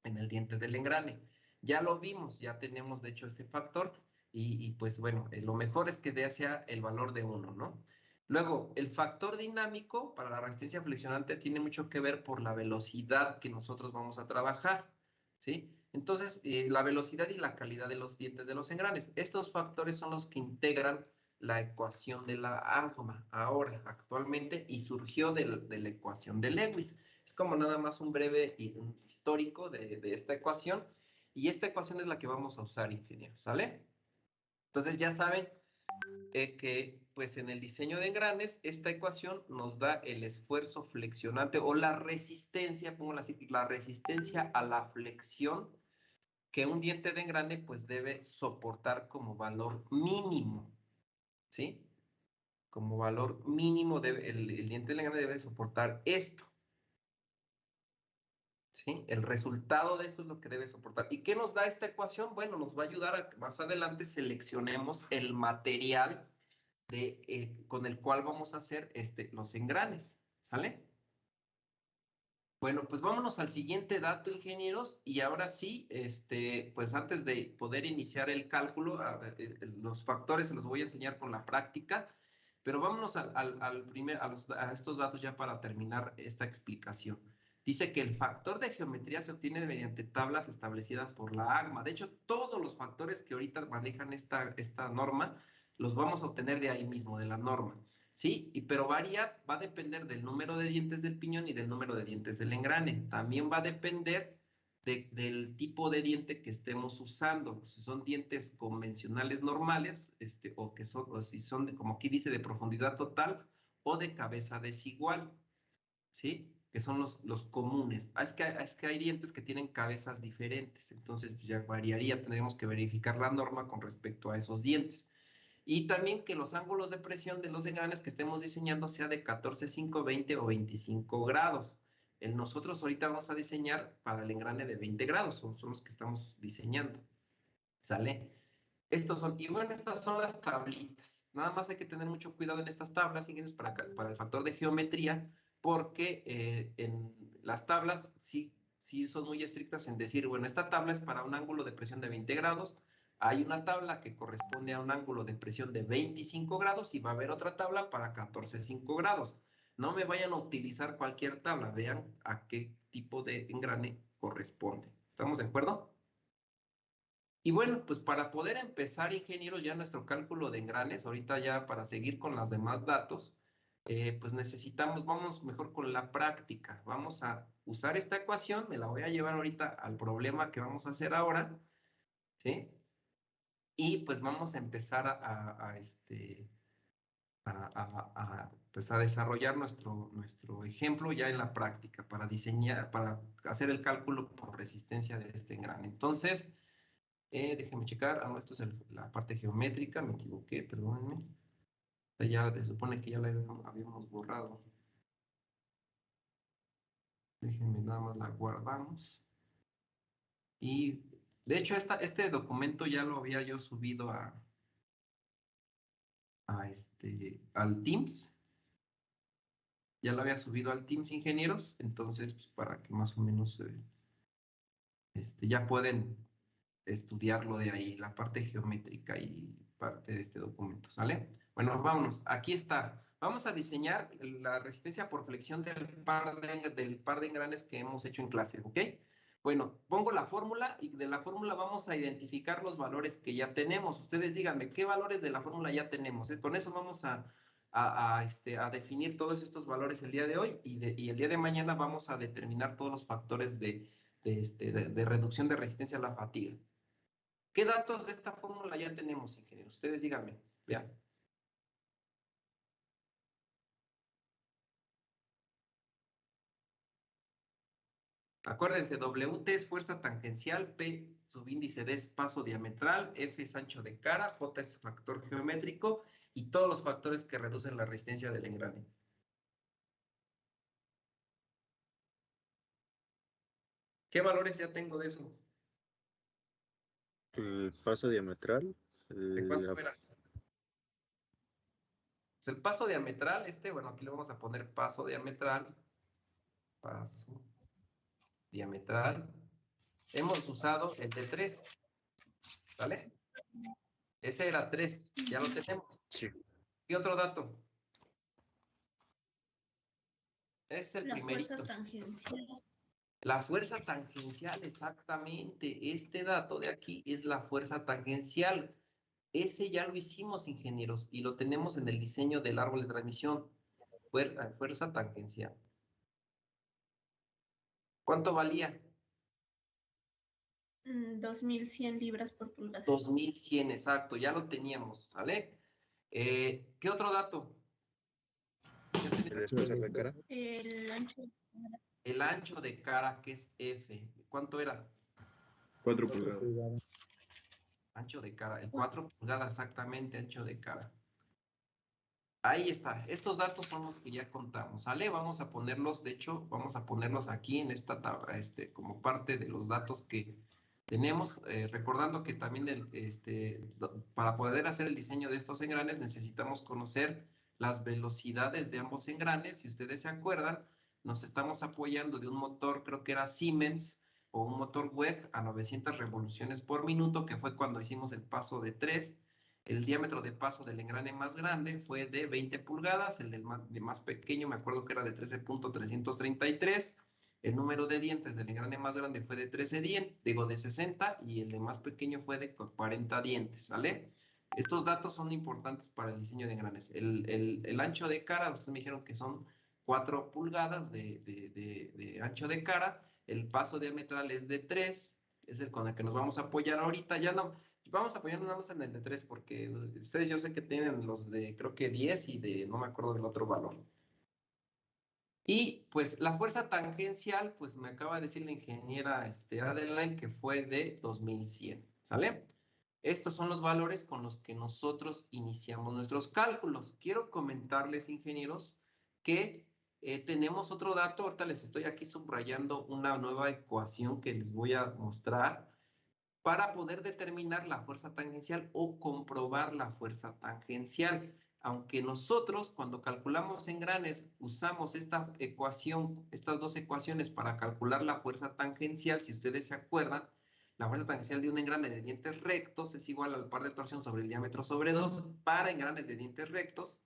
en el diente del engrane. Ya lo vimos, ya tenemos de hecho este factor, y pues bueno, lo mejor es que sea el valor de 1, ¿no? Luego, el factor dinámico para la resistencia flexionante tiene mucho que ver por la velocidad que nosotros vamos a trabajar, ¿sí? Entonces, la velocidad y la calidad de los dientes de los engranes. Estos factores son los que integran la ecuación de la AGMA ahora, actualmente, y surgió de la ecuación de Lewis. Es como nada más un breve histórico de esta ecuación, y esta ecuación es la que vamos a usar, ingenieros, ¿sale? Entonces ya saben que pues en el diseño de engranes, esta ecuación nos da el esfuerzo flexionante o la resistencia, póngala así, la resistencia a la flexión que un diente de engrane pues debe soportar como valor mínimo, ¿sí? Como valor mínimo, el diente del engrane debe soportar esto. ¿Sí? El resultado de esto es lo que debe soportar. ¿Y qué nos da esta ecuación? Bueno, nos va a ayudar a que más adelante seleccionemos el material con el cual vamos a hacer los engranes. ¿Sale? Bueno, pues vámonos al siguiente dato, ingenieros. Y ahora sí, pues antes de poder iniciar el cálculo, los factores se los voy a enseñar con la práctica. Pero vámonos a estos datos ya para terminar esta explicación. Dice que el factor de geometría se obtiene mediante tablas establecidas por la AGMA. De hecho, todos los factores que ahorita manejan esta norma los vamos a obtener de ahí mismo, de la norma. ¿Sí? Pero va a depender del número de dientes del piñón y del número de dientes del engrane. También va a depender del tipo de diente que estemos usando. Si son dientes convencionales normales, o si son, como aquí dice, de profundidad total o de cabeza desigual. ¿Sí? Que son los comunes. Es que hay dientes que tienen cabezas diferentes, entonces pues, ya variaría, tendríamos que verificar la norma con respecto a esos dientes. Y también que los ángulos de presión de los engranes que estemos diseñando sea de 14, 5, 20 o 25 grados. Nosotros ahorita vamos a diseñar para el engrane de 20 grados, son los que estamos diseñando. ¿Sale? Estos son, y bueno, estas son las tablitas. Nada más hay que tener mucho cuidado en estas tablas, ingenieros, para el factor de geometría, porque en las tablas sí son muy estrictas en decir, bueno, esta tabla es para un ángulo de presión de 20 grados, hay una tabla que corresponde a un ángulo de presión de 25 grados y va a haber otra tabla para 14,5 grados. No me vayan a utilizar cualquier tabla, vean a qué tipo de engrane corresponde. ¿Estamos de acuerdo? Y bueno, pues para poder empezar, ingenieros, ya nuestro cálculo de engranes, ahorita ya para seguir con los demás datos, pues vamos mejor con la práctica. Vamos a usar esta ecuación, me la voy a llevar ahorita al problema que vamos a hacer ahora, ¿sí? Y pues vamos a empezar pues a desarrollar nuestro ejemplo ya en la práctica para diseñar, para hacer el cálculo por resistencia de este engrane. Entonces, déjenme checar. Ah, no, esto es la parte geométrica, me equivoqué, perdónenme. Ya se supone que ya la habíamos borrado. Déjenme nada más la guardamos. Y de hecho, este documento ya lo había yo subido al Teams. Ya lo había subido al Teams, ingenieros. Entonces, pues, para que más o menos ya pueden estudiarlo de ahí, la parte geométrica y parte de este documento, ¿sale? Bueno, vámonos. Aquí está. Vamos a diseñar la resistencia por flexión del par de engranes que hemos hecho en clase, ¿ok? Bueno, pongo la fórmula y de la fórmula vamos a identificar los valores que ya tenemos. Ustedes díganme, ¿qué valores de la fórmula ya tenemos? Con eso vamos a definir todos estos valores el día de hoy y el día de mañana vamos a determinar todos los factores de reducción de resistencia a la fatiga. ¿Qué datos de esta fórmula ya tenemos, ingenieros? Ustedes díganme, vean. Acuérdense, WT es fuerza tangencial, P subíndice D es paso diametral, F es ancho de cara, J es factor geométrico y todos los factores que reducen la resistencia del engrane. ¿Qué valores ya tengo de eso? El paso diametral. ¿De cuánto era? Pues el paso diametral, bueno, aquí le vamos a poner paso diametral. Paso diametral. Hemos usado el de 3. ¿Vale? Ese era 3. Ya lo tenemos. Sí. ¿Qué otro dato? Es el La primerito. fuerza tangencial. La fuerza tangencial, exactamente. Este dato de aquí es la fuerza tangencial. Ese ya lo hicimos, ingenieros, y lo tenemos en el diseño del árbol de transmisión. Fuerza tangencial. ¿Cuánto valía? 2.100 libras por pulgada. 2.100, exacto. Ya lo teníamos, ¿sale? ¿Qué otro dato? ¿El espesor de cara? El ancho. El ancho de cara, que es F. ¿Cuánto era? 4 pulgadas. Ancho de cara. El 4 pulgadas, exactamente, ancho de cara. Ahí está. Estos datos son los que ya contamos, ¿sale? Vamos a ponerlos, de hecho, vamos a ponerlos aquí en esta tabla, como parte de los datos que tenemos. Recordando que también para poder hacer el diseño de estos engranes necesitamos conocer las velocidades de ambos engranes. Si ustedes se acuerdan, nos estamos apoyando de un motor, creo que era Siemens, o un motor WEG a 900 revoluciones por minuto, que fue cuando hicimos el paso de 3. El diámetro de paso del engrane más grande fue de 20 pulgadas, el de más pequeño me acuerdo que era de 13.333. El número de dientes del engrane más grande fue de 13 dientes, de 60, y el de más pequeño fue de 40 dientes, ¿sale? Estos datos son importantes para el diseño de engranes. El ancho de cara, ustedes me dijeron que son 4 pulgadas de ancho de cara. El paso diametral es de 3, es el con el que nos vamos a apoyar ahorita. Ya no, vamos a apoyarnos nada más en el de 3 porque ustedes yo sé que tienen los de creo que 10 y de no me acuerdo del otro valor. Y pues la fuerza tangencial, pues me acaba de decir la ingeniera Adeline que fue de 2100, ¿sale? Estos son los valores con los que nosotros iniciamos nuestros cálculos. Quiero comentarles, ingenieros, que tenemos otro dato. Ahorita les estoy aquí subrayando una nueva ecuación que les voy a mostrar. para poder determinar la fuerza tangencial o comprobar la fuerza tangencial. Aunque nosotros cuando calculamos engranes usamos esta ecuación, estas dos ecuaciones para calcular la fuerza tangencial, si ustedes se acuerdan, la fuerza tangencial de un engrane de dientes rectos es igual al par de torsión sobre el diámetro sobre 2 para engranes de dientes rectos,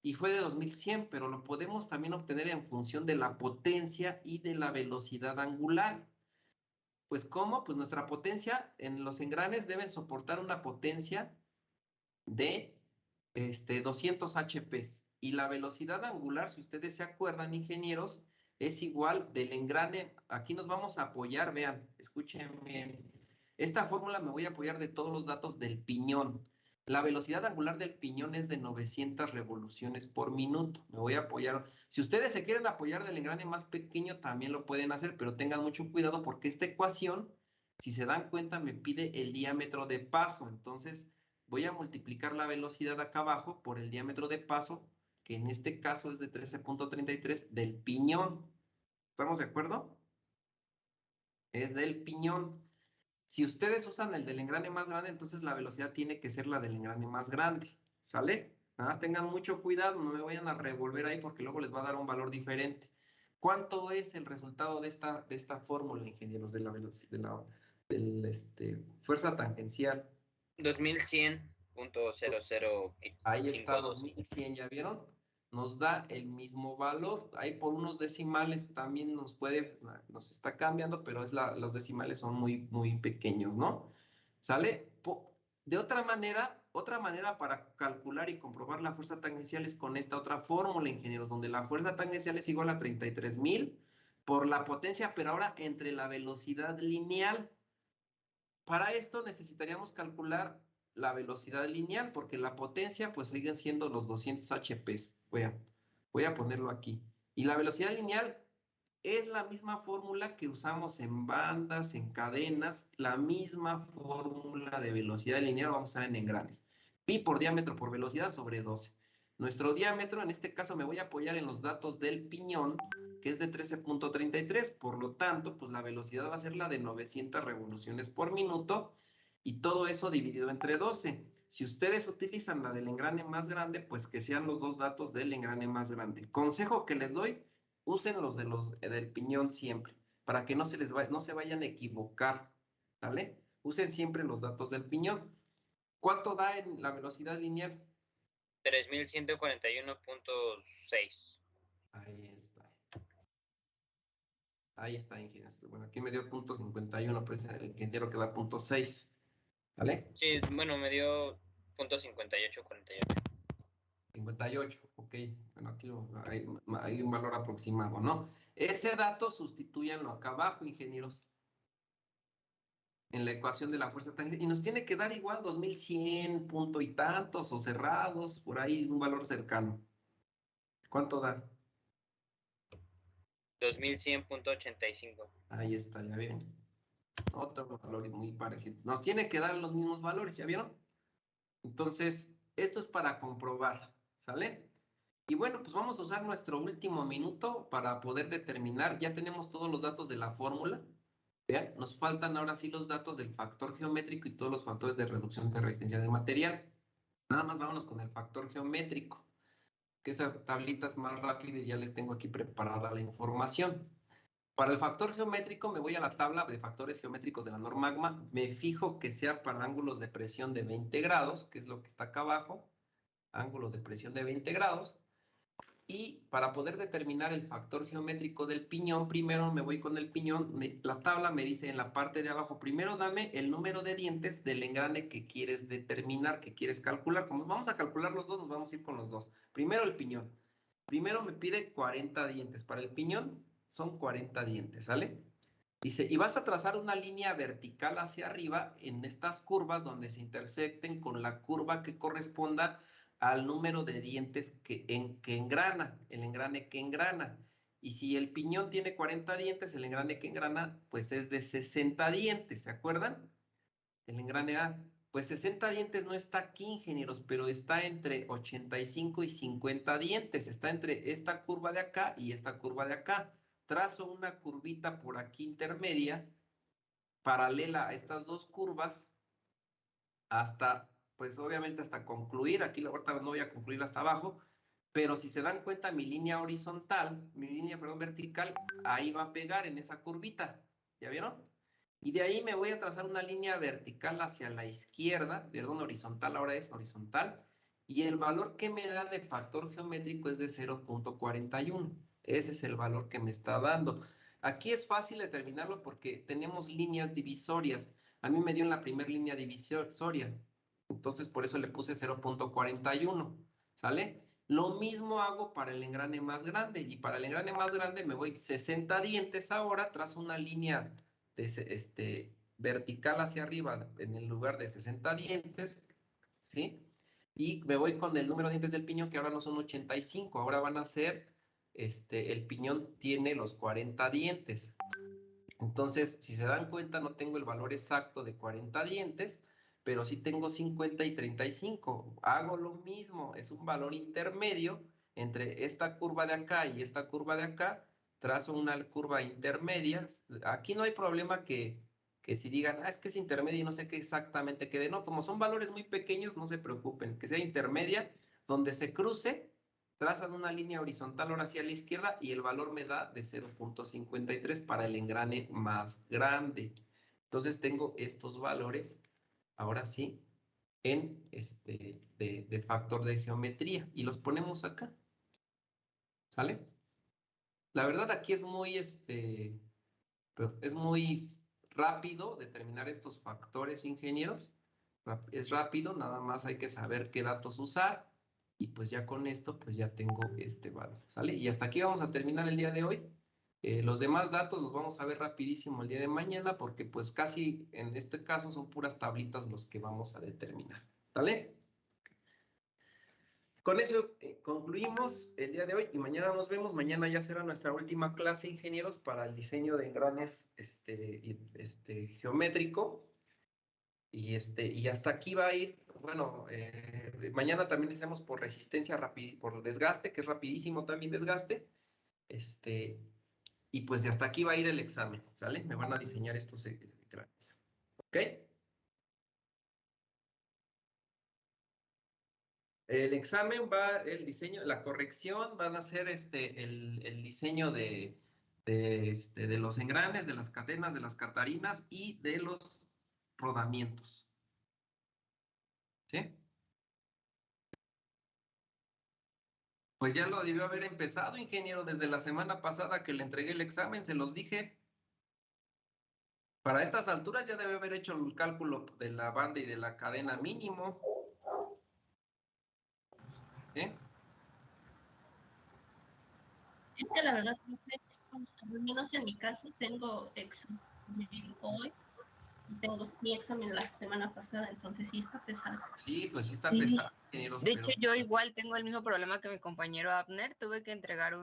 y fue de 2100, pero lo podemos también obtener en función de la potencia y de la velocidad angular. Pues ¿cómo? Pues nuestra potencia en los engranes deben soportar una potencia de 200 HP. Y la velocidad angular, si ustedes se acuerdan, ingenieros, es igual del engrane. Aquí nos vamos a apoyar, vean, escuchen bien. Esta fórmula me voy a apoyar de todos los datos del piñón. La velocidad angular del piñón es de 900 revoluciones por minuto. Me voy a apoyar. Si ustedes se quieren apoyar del engrane más pequeño, también lo pueden hacer, pero tengan mucho cuidado porque esta ecuación, si se dan cuenta, me pide el diámetro de paso. Entonces, voy a multiplicar la velocidad acá abajo por el diámetro de paso, que en este caso es de 13.33 del piñón. ¿Estamos de acuerdo? Es del piñón. Si ustedes usan el del engrane más grande, entonces la velocidad tiene que ser la del engrane más grande. ¿Sale? Nada más tengan mucho cuidado, no me vayan a revolver ahí porque luego les va a dar un valor diferente. ¿Cuánto es el resultado de esta fórmula, ingenieros, de la velocidad, fuerza tangencial? 2100.00. Ahí está, 2100, ¿ya vieron? Nos da el mismo valor. Ahí por unos decimales también nos está cambiando, pero los decimales son muy, muy pequeños, ¿no? ¿Sale? De otra manera para calcular y comprobar la fuerza tangencial es con esta otra fórmula, ingenieros, donde la fuerza tangencial es igual a 33.000 por la potencia, pero ahora entre la velocidad lineal. Para esto necesitaríamos calcular la velocidad lineal, porque la potencia pues siguen siendo los 200 HP. Voy a ponerlo aquí. Y la velocidad lineal es la misma fórmula que usamos en bandas, en cadenas, la misma fórmula de velocidad lineal vamos a usar en engranes. Pi por diámetro por velocidad sobre 12. Nuestro diámetro, en este caso me voy a apoyar en los datos del piñón, que es de 13.33, por lo tanto, pues la velocidad va a ser la de 900 revoluciones por minuto, y todo eso dividido entre 12. Si ustedes utilizan la del engrane más grande, pues que sean los dos datos del engrane más grande. Consejo que les doy, usen los del piñón siempre, para que no se vayan a equivocar, ¿vale? Usen siempre los datos del piñón. ¿Cuánto da en la velocidad lineal? 3141.6. Ahí está. Ahí está, ingeniero. Bueno, aquí me dio .51, pues el ingeniero que da .6. ¿Vale? Sí, bueno, me dio .5848. 58, ok. Bueno, aquí hay un valor aproximado, ¿no? Ese dato sustitúyanlo acá abajo, ingenieros, en la ecuación de la fuerza tangencial, y nos tiene que dar igual 2100 punto y tantos o cerrados, por ahí un valor cercano. ¿Cuánto da? 2100.85. Ahí está, ya vieron. Otro valor muy parecido. Nos tiene que dar los mismos valores, ¿ya vieron? Entonces, esto es para comprobar, ¿sale? Y bueno, pues vamos a usar nuestro último minuto para poder determinar. Ya tenemos todos los datos de la fórmula. Vean, nos faltan ahora sí los datos del factor geométrico y todos los factores de reducción de resistencia del material. Nada más vámonos con el factor geométrico, que esa tablita es más rápida y ya les tengo aquí preparada la información. Para el factor geométrico me voy a la tabla de factores geométricos de la norma AGMA, me fijo que sea para ángulos de presión de 20 grados, que es lo que está acá abajo, ángulos de presión de 20 grados, y para poder determinar el factor geométrico del piñón, primero me voy con el piñón, la tabla me dice en la parte de abajo, primero dame el número de dientes del engrane que quieres determinar, que quieres calcular. Como vamos a calcular los dos, nos vamos a ir con los dos. Primero el piñón. Primero me pide 40 dientes. Para el piñón son 40 dientes, ¿sale? Dice, y vas a trazar una línea vertical hacia arriba en estas curvas donde se intersecten con la curva que corresponda al número de dientes que engrana, el engrane que engrana. Y si el piñón tiene 40 dientes, el engrane que engrana, pues es de 60 dientes, ¿se acuerdan? El engrane A. Pues 60 dientes no está aquí, ingenieros, pero está entre 85 y 50 dientes. Está entre esta curva de acá y esta curva de acá. Trazo una curvita por aquí intermedia paralela a estas dos curvas hasta, pues obviamente hasta concluir. Aquí ahorita no voy a concluir hasta abajo, pero si se dan cuenta, mi línea horizontal, vertical, ahí va a pegar en esa curvita. ¿Ya vieron? Y de ahí me voy a trazar una línea vertical hacia la izquierda, perdón, horizontal, ahora es horizontal, y el valor que me da de factor geométrico es de 0.41. Ese es el valor que me está dando. Aquí es fácil determinarlo porque tenemos líneas divisorias. A mí me dio en la primera línea divisoria, entonces por eso le puse 0.41, ¿sale? Lo mismo hago para el engrane más grande, y para el engrane más grande me voy 60 dientes ahora, trazo una línea vertical hacia arriba en el lugar de 60 dientes, ¿sí? Y me voy con el número de dientes del piñón, que ahora no son 85, ahora van a ser, el piñón tiene los 40 dientes. Entonces, si se dan cuenta, no tengo el valor exacto de 40 dientes, pero sí tengo 50 y 35. Hago lo mismo, es un valor intermedio entre esta curva de acá y esta curva de acá. Trazo una curva intermedia. Aquí no hay problema que si digan, es que es intermedia y no sé qué exactamente quede. No, como son valores muy pequeños, no se preocupen, que sea intermedia, donde se cruce, trazan una línea horizontal ahora hacia la izquierda y el valor me da de 0.53 para el engrane más grande. Entonces tengo estos valores, ahora sí, en de factor de geometría y los ponemos acá. ¿Sale? La verdad aquí es muy, es muy rápido determinar estos factores, ingenieros. Es rápido, nada más hay que saber qué datos usar. Y pues ya con esto, pues ya tengo este valor, ¿sale? Y hasta aquí vamos a terminar el día de hoy. Los demás datos los vamos a ver rapidísimo el día de mañana, porque pues casi en este caso son puras tablitas los que vamos a determinar, ¿sale? Con eso concluimos el día de hoy y mañana nos vemos. Mañana ya será nuestra última clase, ingenieros, para el diseño de engranes geométrico. Y hasta aquí va a ir, bueno, mañana también hacemos por resistencia, por desgaste, que es rapidísimo también desgaste. Y pues hasta aquí va a ir el examen, ¿sale? Me van a diseñar estos engranes. ¿Ok? El examen va, el diseño, la corrección, van a ser el diseño de los engranes, de las cadenas, de las catarinas y de los rodamientos. ¿Sí? Pues ya lo debió haber empezado, ingeniero, desde la semana pasada que le entregué el examen, se los dije. Para estas alturas ya debe haber hecho el cálculo de la banda y de la cadena mínimo. ¿Sí? Es que la verdad, al menos en mi caso, tengo examen hoy y tengo mi examen la semana pasada, entonces sí está pesado. Sí, pues sí está Sí. pesado, ingenieros, De pero hecho, yo igual tengo el mismo problema que mi compañero Abner. Tuve que entregar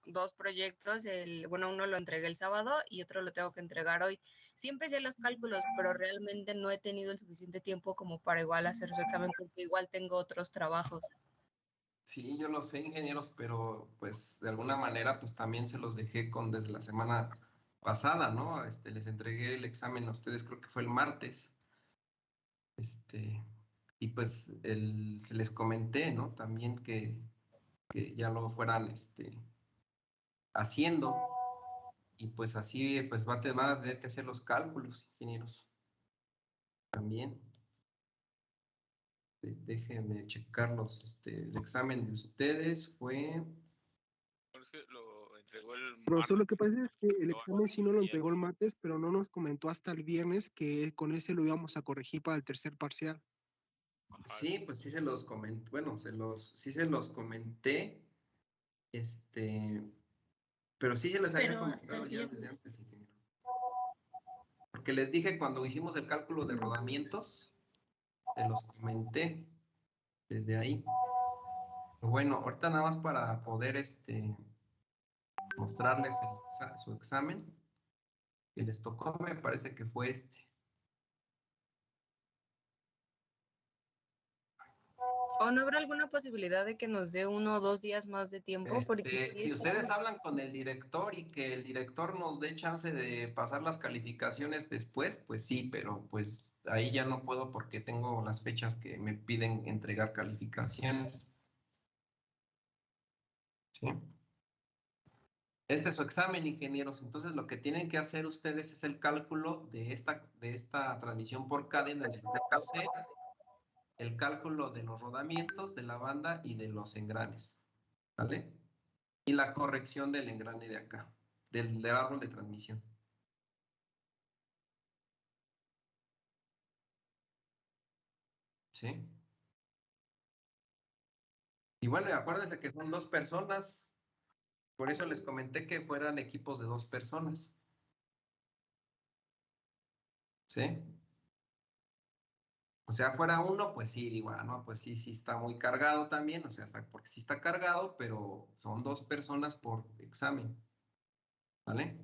dos proyectos. Uno lo entregué el sábado y otro lo tengo que entregar hoy. Sí empecé los cálculos, pero realmente no he tenido el suficiente tiempo como para igual hacer su examen porque igual tengo otros trabajos. sí, yo lo sé, ingenieros, pero pues de alguna manera pues también se los dejé desde la semana pasada, ¿no? Les entregué el examen a ustedes, creo que fue el martes. Y pues se les comenté, ¿no? También que ya lo fueran haciendo. Y pues así pues van a tener que hacer los cálculos, ingenieros. También. Déjenme checarlos. El examen de ustedes fue... Es que lo entregó el Profesor, lo que martes. pasa es que el examen sí no lo entregó el martes, pero no nos comentó hasta el viernes que con ese lo íbamos a corregir para el tercer parcial. Sí, pues sí se los comenté, bueno, sí se los comenté, pero sí ya les había Pero hasta comentado el ya viernes. desde antes, ingeniero. Porque les dije cuando hicimos el cálculo de rodamientos, se los comenté desde ahí. Bueno, ahorita nada más para poder mostrarles su examen que les tocó, me parece que fue ¿O no habrá alguna posibilidad de que nos dé 1 o 2 días más de tiempo? Porque Si ustedes hablan con el director y que el director nos dé chance de pasar las calificaciones después, pues sí, pero pues ahí ya no puedo porque tengo las fechas que me piden entregar calificaciones. ¿Sí? Este es su examen, ingenieros. Entonces, lo que tienen que hacer ustedes es el cálculo de esta transmisión por cadena del punto C, el cálculo de los rodamientos de la banda y de los engranes, ¿vale? Y la corrección del engrane de acá, del árbol de transmisión. ¿Sí? Y bueno, acuérdense que son 2 personas. Por eso les comenté que fueran equipos de 2 personas. ¿Sí? O sea, fuera uno, pues sí, digo, no, pues sí, sí está muy cargado también, o sea, porque sí está cargado, pero son 2 personas por examen. ¿Vale?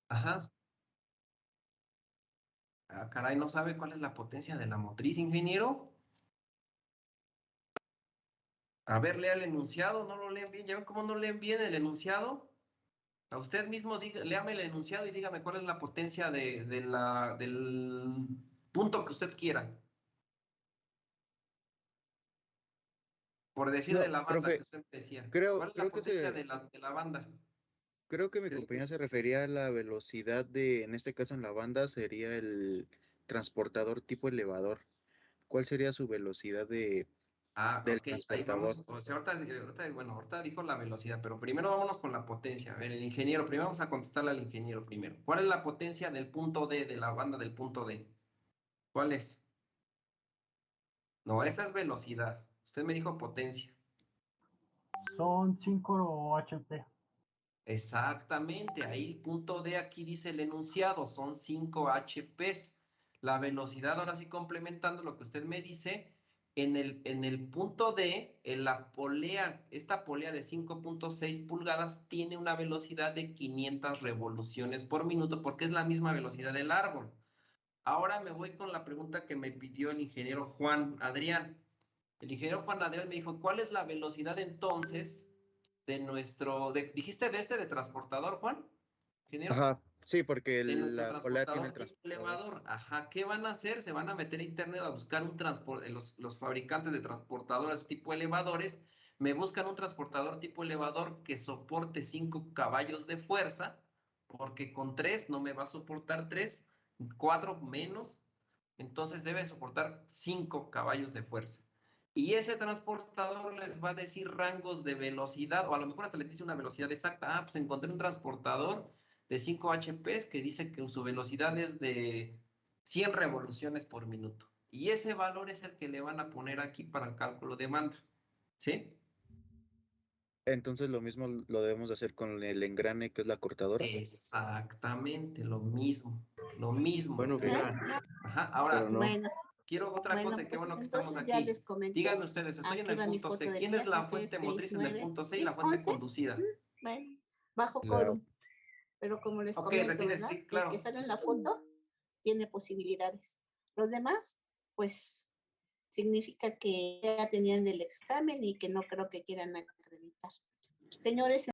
Ajá. Ah, caray, ¿no sabe cuál es la potencia de la motriz, ingeniero? A ver, lea el enunciado, no lo leen bien. ¿Ya ven cómo no leen bien el enunciado? A usted mismo, léame el enunciado y dígame cuál es la potencia del punto que usted quiera. Por decir No, de la banda profe, que usted me decía. creo ¿Cuál es la que potencia de la banda? creo que mi Sí. compañero se refería a la velocidad en este caso en la banda, sería el transportador tipo elevador. ¿Cuál sería su velocidad del Ok, ahí transportador? vamos. O sea, ahorita dijo la velocidad, pero primero vámonos con la potencia. A ver, el ingeniero, primero vamos a contestarle al ingeniero primero. ¿Cuál es la potencia del punto D, de la banda del punto D? ¿Cuál es? No, esa es velocidad. Usted me dijo potencia. Son 5 HP. Exactamente, ahí el punto D, aquí dice el enunciado, son 5 HPs. La velocidad, ahora sí complementando lo que usted me dice, en el punto D, en la polea, esta polea de 5.6 pulgadas tiene una velocidad de 500 revoluciones por minuto porque es la misma velocidad del árbol. Ahora me voy con la pregunta que me pidió el ingeniero Juan Adrián. El ingeniero Juan Adrián me dijo, ¿cuál es la velocidad entonces dijiste de transportador, Juan? ¿Ingeniero? Ajá, sí, porque De nuestro la polea tiene el transportador tipo transportador. elevador. Ajá, ¿qué van a hacer? Se van a meter a internet a buscar los fabricantes de transportadores tipo elevadores, me buscan un transportador tipo elevador que soporte 5 caballos de fuerza, porque con 3 no me va a soportar 3, 4 menos, entonces debe soportar 5 caballos de fuerza. Y ese transportador les va a decir rangos de velocidad, o a lo mejor hasta les dice una velocidad exacta. Pues encontré un transportador de 5 HPs que dice que su velocidad es de 100 revoluciones por minuto. Y ese valor es el que le van a poner aquí para el cálculo de banda. ¿Sí? Entonces lo mismo lo debemos de hacer con el engrane que es la cortadora. Exactamente, lo mismo. Lo mismo. Bueno, Ajá, ahora, Bueno, quiero otra cosa, y qué pues bueno que estamos entonces ya aquí. les comenté. Díganme ustedes, estoy en Aquí el va mi punto foto C. del ¿Quién día, es la son fuente 3, motriz 6, en el 9, punto C y 10, la fuente 11. conducida? Bueno, bajo La- quórum. Pero como les Ok, comento, retire, ¿verdad? sí, claro. El que sale en la foto tiene posibilidades. Los demás, pues, significa que ya tenían el examen y que no creo que quieran acreditar. Señores,